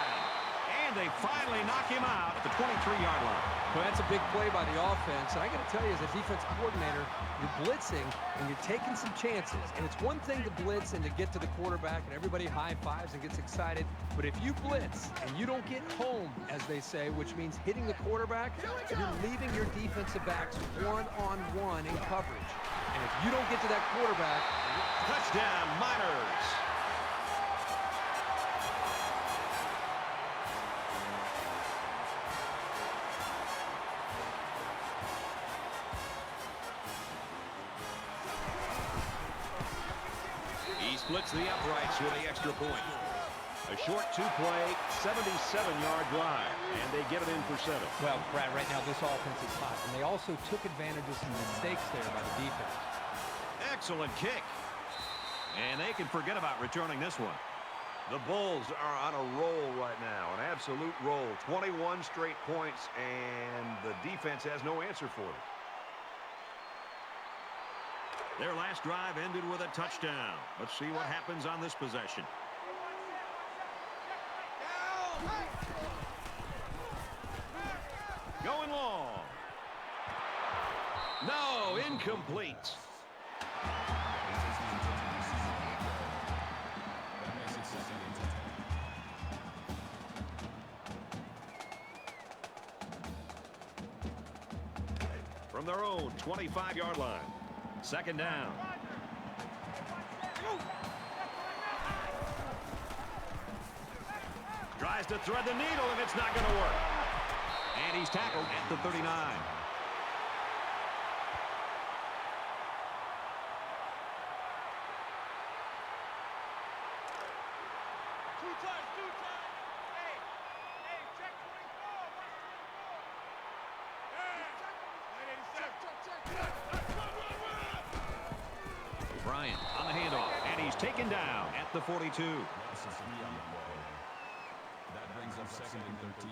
And they finally knock him out at the 23-yard line. Well, that's a big play by the offense. And I got to tell you, as a defense coordinator, you're blitzing and you're taking some chances. And it's one thing to blitz and to get to the quarterback and everybody high-fives and gets excited. But if you blitz and you don't get home, as they say, which means hitting the quarterback, you're leaving your defensive backs one-on-one in coverage. And if you don't get to that quarterback... Touchdown, Miners. He splits the uprights with the extra point. A short two-play, 77-yard drive, and they get it in for 7. Well, Brad, right now this offense is hot, and they also took advantage of some mistakes there by the defense. Excellent kick. And they can forget about returning this one. The Bulls are on a roll right now, an absolute roll. 21 straight points, and the defense has no answer for them. Their last drive ended with a touchdown. Let's see what happens on this possession. Going long. No, incomplete. From their own 25-yard line. Second down. Tries to thread the needle, and it's not going to work. And he's tackled at the 39. Bryant on the handoff, and he's taken down at the 42. That brings up 2nd and 13.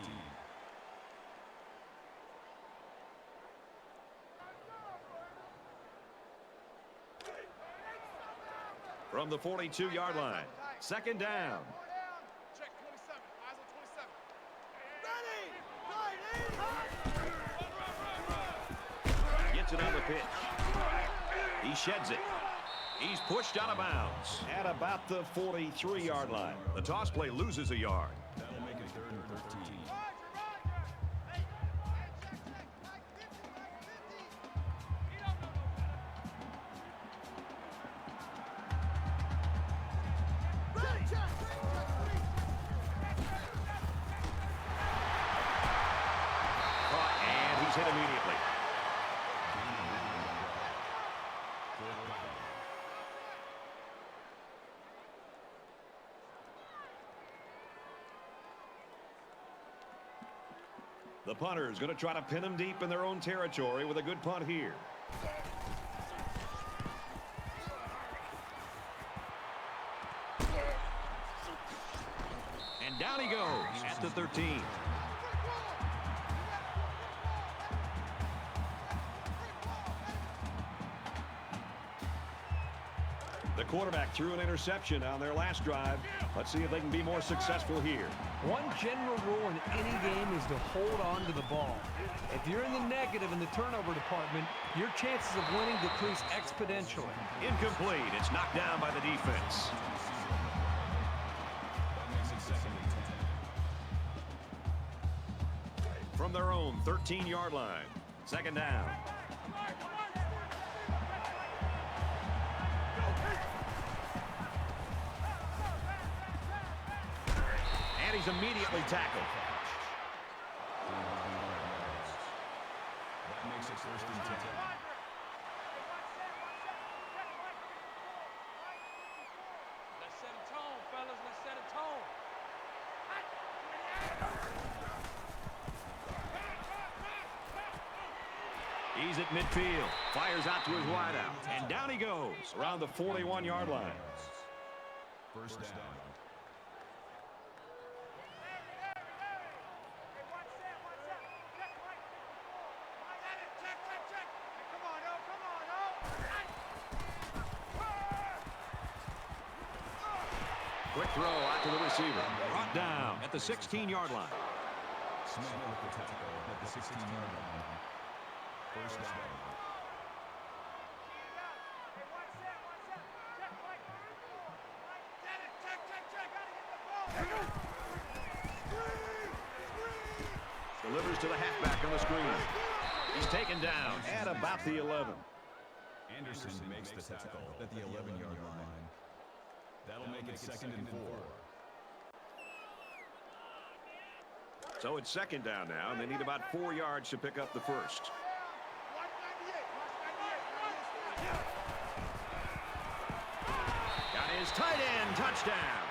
From the 42-yard line, second down. Check 27. Eyes on 27. Ready. Gets it on the pitch. He sheds it. He's pushed out of bounds at about the 43-yard line. The toss play loses a yard. That'll make it 3rd and 13. Caught, and he's hit immediately. The punter is going to try to pin him deep in their own territory with a good punt here. And down he goes at the 13. The quarterback threw an interception on their last drive. Let's see if they can be more successful here. One general rule in any game is to hold on to the ball. If you're in the negative in the turnover department, your chances of winning decrease exponentially. Incomplete. It's knocked down by the defense. That makes it 2nd and 10. From their own 13-yard line. Second down. And he's immediately tackled. That makes it 1st and 10. Let's set a tone, fellas. Let's set a tone. He's at midfield. Fires out to his wideout. And down he goes around the 41-yard line. 1st down. Quick throw out to the receiver. Brought down at the 16-yard line. Smith with the tackle at the 16-yard line. 1st down. Delivers to the halfback on the screen. He's taken down at about the 11. Anderson makes the tackle at the 11-yard line. That'll make it 2nd and 4. So it's second down now, and they need about 4 yards to pick up the first. Got his tight end touchdown.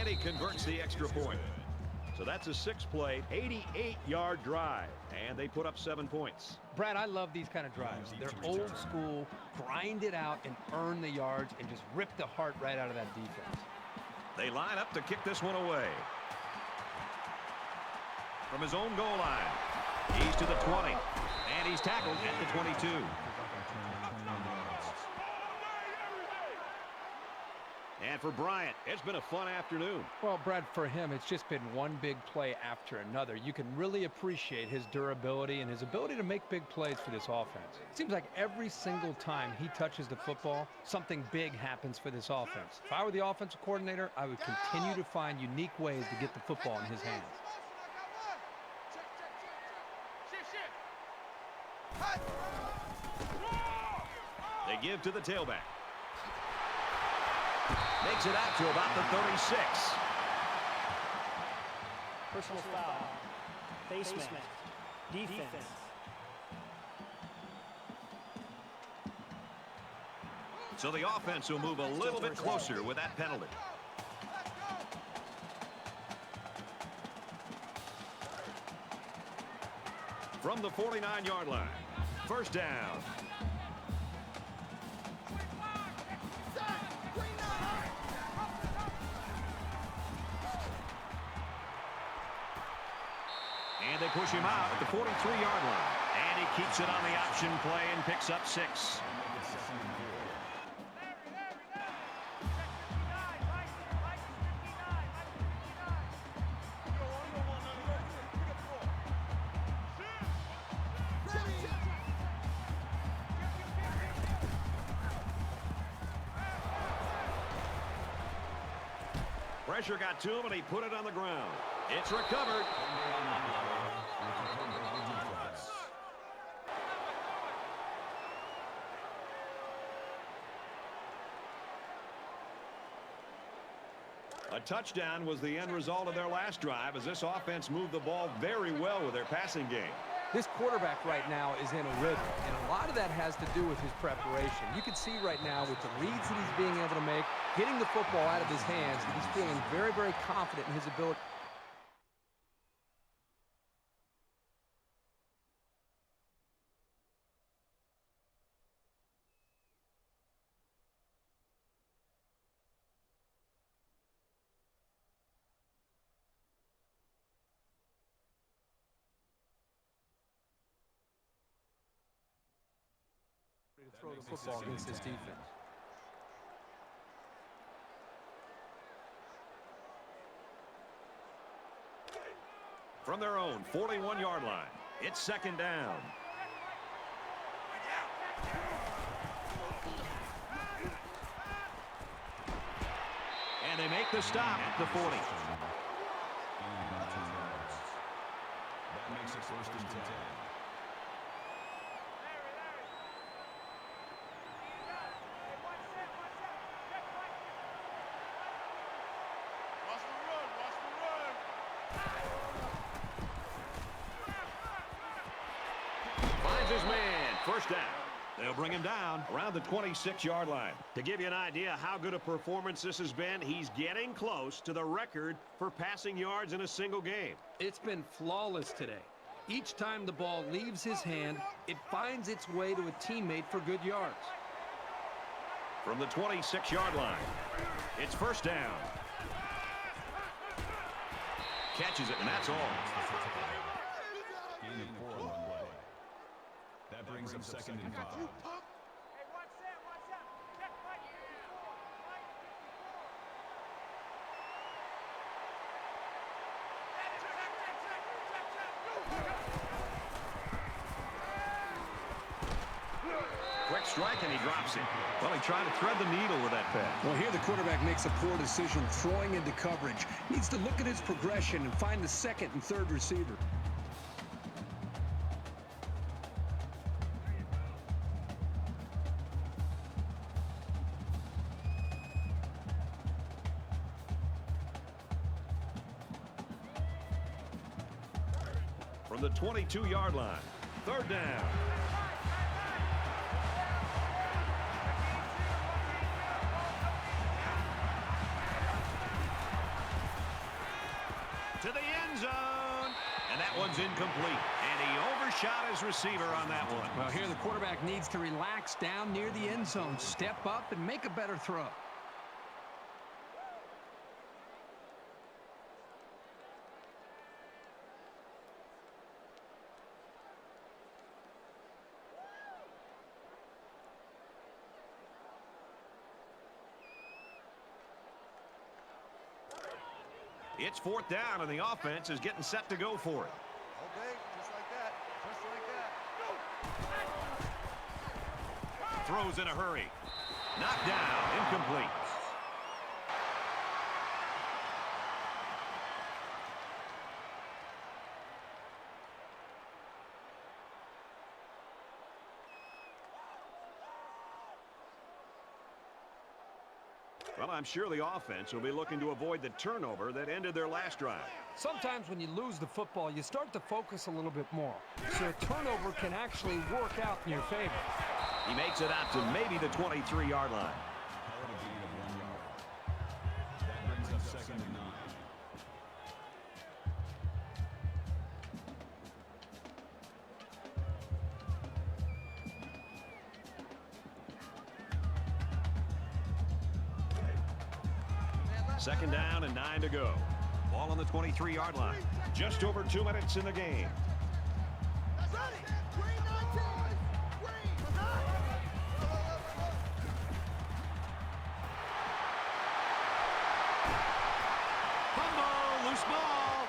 And he converts the extra point. So that's a 6-play, 88-yard drive. And they put up 7 points. Brad, I love these kind of drives. They're old school, grind it out and earn the yards and just rip the heart right out of that defense. They line up to kick this one away. From his own goal line, he's to the 20. And he's tackled at the 22. And for Bryant, it's been a fun afternoon. Well, Brad, for him, it's just been one big play after another. You can really appreciate his durability and his ability to make big plays for this offense. It seems like every single time he touches the football, something big happens for this offense. If I were the offensive coordinator, I would continue to find unique ways to get the football in his hands. They give to the tailback. Makes it out to about the 36. Personal foul. Basement. Defense. So the offense will move a little bit closer with that penalty. From the 49-yard line, first down. And they push him out at the 43-yard line. And he keeps it on the option play and picks up 6. Pressure got to him, and he put it on the ground. It's recovered. A touchdown was the end result of their last drive as this offense moved the ball very well with their passing game. This quarterback right now is in a rhythm, and a lot of that has to do with his preparation. You can see right now with the reads that he's being able to make, getting the football out of his hands, he's feeling very, very confident in his ability. To throw the football against this defense. From their own 41-yard line, it's second down. And they make the stop at the 40. That makes it first and 10. Finds his man. First down. They'll bring him down around the 26-yard line. To give you an idea how good a performance this has been, he's getting close to the record for passing yards in a single game. It's been flawless today. Each time the ball leaves his hand, it finds its way to a teammate for good yards. From the 26-yard line, it's first down. Catches it, and that's all. Gain of 4 on one play. That brings him second and 5. Quick strike, and he drops it. Well, he tried to thread the needle with that pass. Well, here the quarterback makes a poor decision throwing into coverage. Needs to look at his progression and find the second and third receiver. From the 22-yard line, third down. end zone. And that one's incomplete. And he overshot his receiver on that one. Well, here the quarterback needs to relax down near the end zone, step up, and make a better throw. It's 4th down, and the offense is getting set to go for it. Okay, just like that. Just like that. Go! Throws in a hurry. Knocked down, incomplete. Well, I'm sure the offense will be looking to avoid the turnover that ended their last drive. Sometimes when you lose the football, you start to focus a little bit more. So a turnover can actually work out in your favor. He makes it out to maybe the 23-yard line. Held a gain of 1 yard. That brings up 2nd and 9. Second down and 9 to go. Ball on the 23-yard line. Just over 2 minutes in the game. Fumble, loose ball.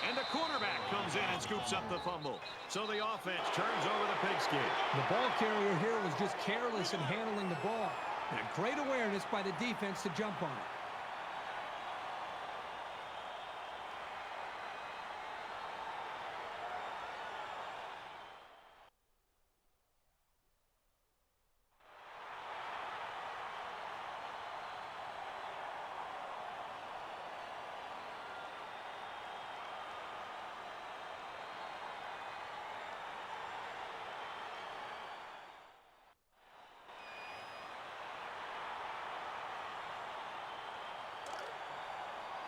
And the cornerback comes in and scoops up the fumble. So the offense turns over the pigskin. The ball carrier here was just careless in handling the ball. And a great awareness by the defense to jump on it.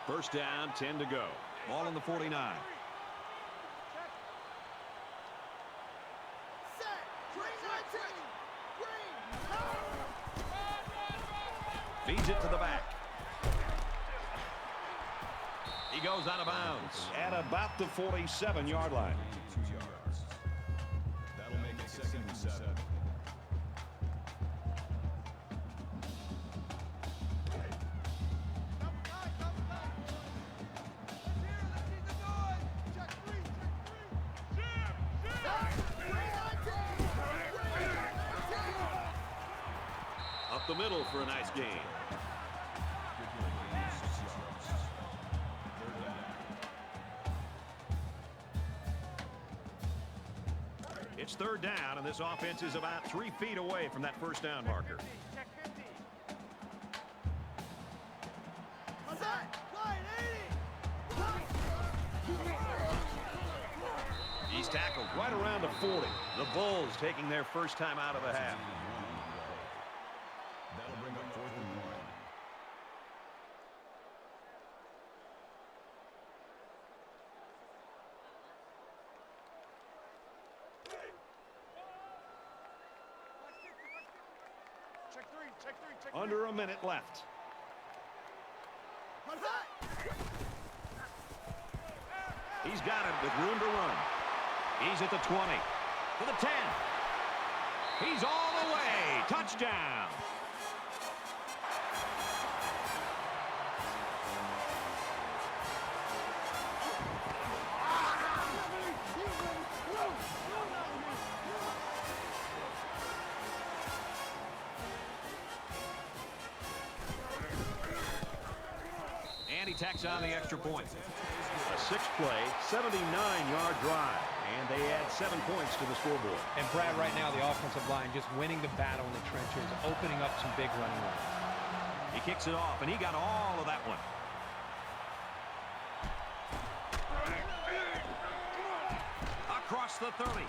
First down, 10 to go. Ball on the 49. Feeds it to the back. He goes out of bounds at about the 47-yard line. 2 yards. That'll make it 2nd and 7. Up the middle for a nice gain. It's 3rd down, and this offense is about 3 feet away from that first down marker. Check 50. He's tackled right around the 40. The Bulls taking their first time out of the half. That'll bring up 4th and 1. Check 3. Check 3. Check 3. Under a minute left. He's got it with room to run. He's at the 20. To the 10. He's all the way. Touchdown. And he tacks on the extra point. A 6-play, 79-yard drive. And they add 7 points to the scoreboard. And Brad, right now, the offensive line just winning the battle in the trenches, opening up some big running lanes. He kicks it off, and he got all of that one. Across the 30.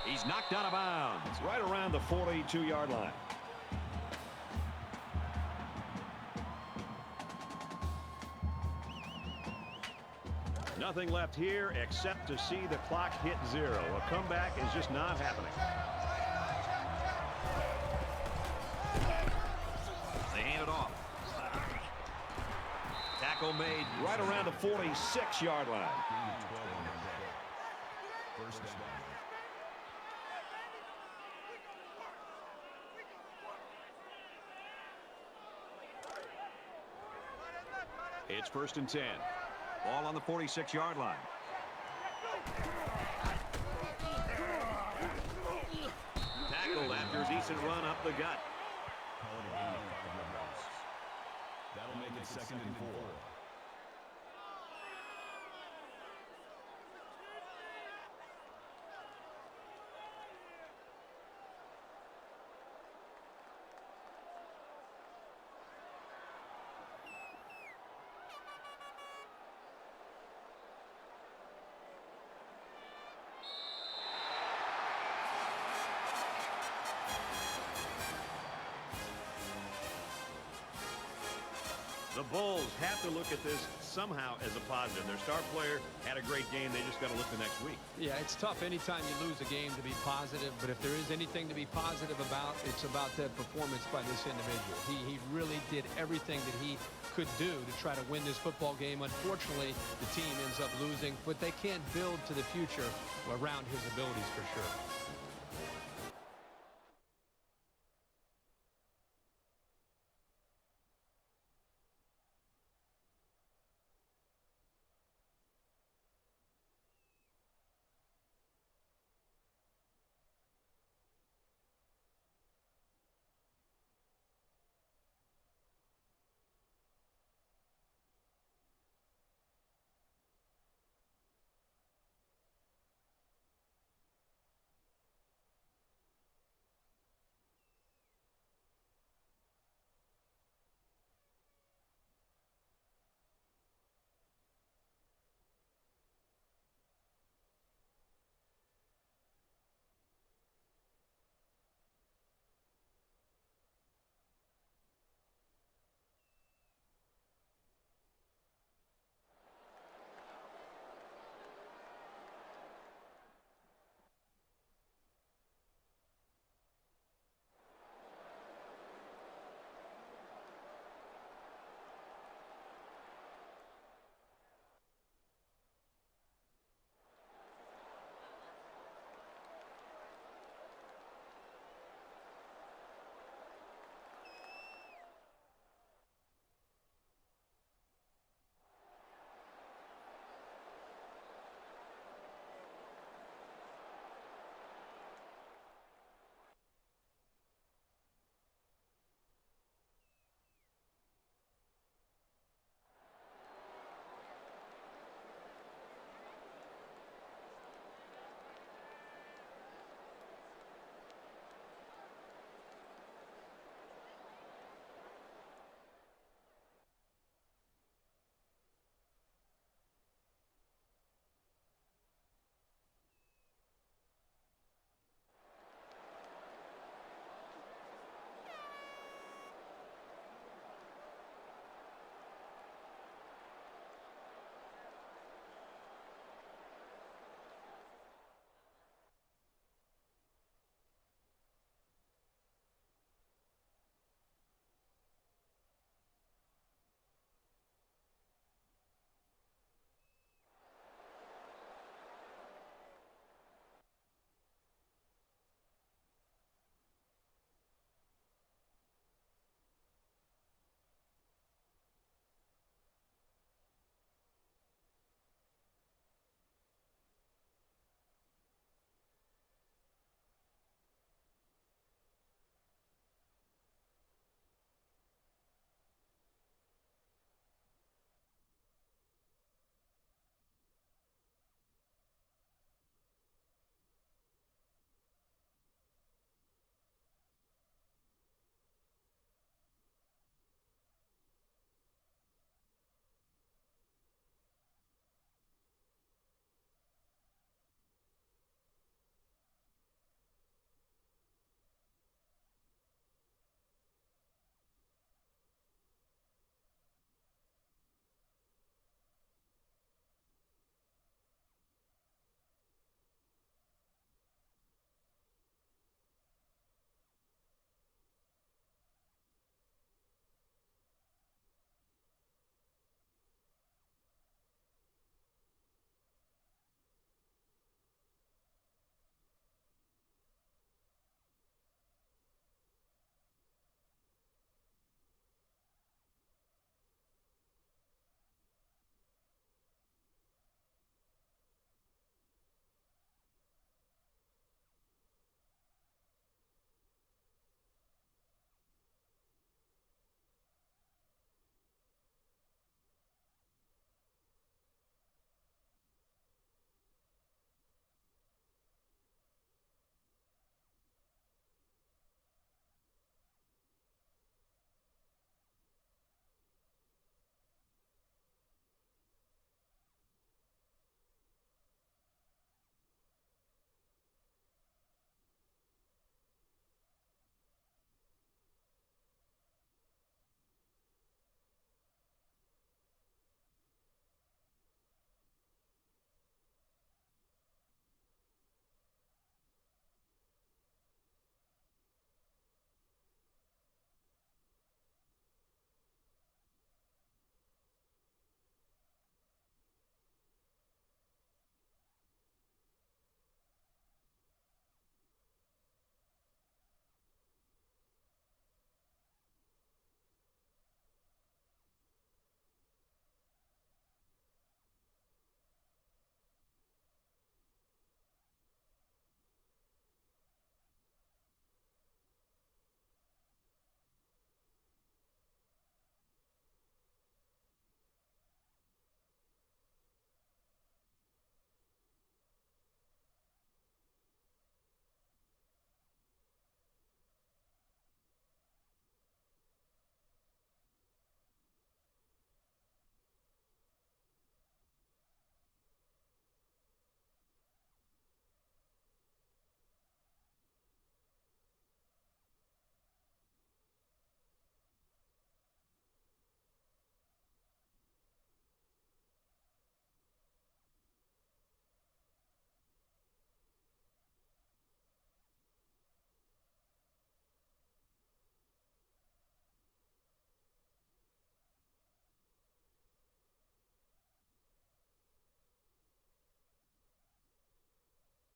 He's knocked out of bounds right around the 42-yard line. Nothing left here except to see the clock hit 0. A comeback is just not happening. They hand it off. Tackle made right around the 46-yard line. First down. It's 1st and 10. Ball on the 46-yard line. Tackled after a decent run up the gut. Call it a gain of 5 yards. That'll make it 2nd and 4. The Bulls have to look at this somehow as a positive. Their star player had a great game. They just got to look the next week. Yeah, it's tough anytime you lose a game to be positive, but if there is anything to be positive about, it's about that performance by this individual. He really did everything that he could do to try to win this football game. Unfortunately, the team ends up losing, but they can't build to the future around his abilities for sure.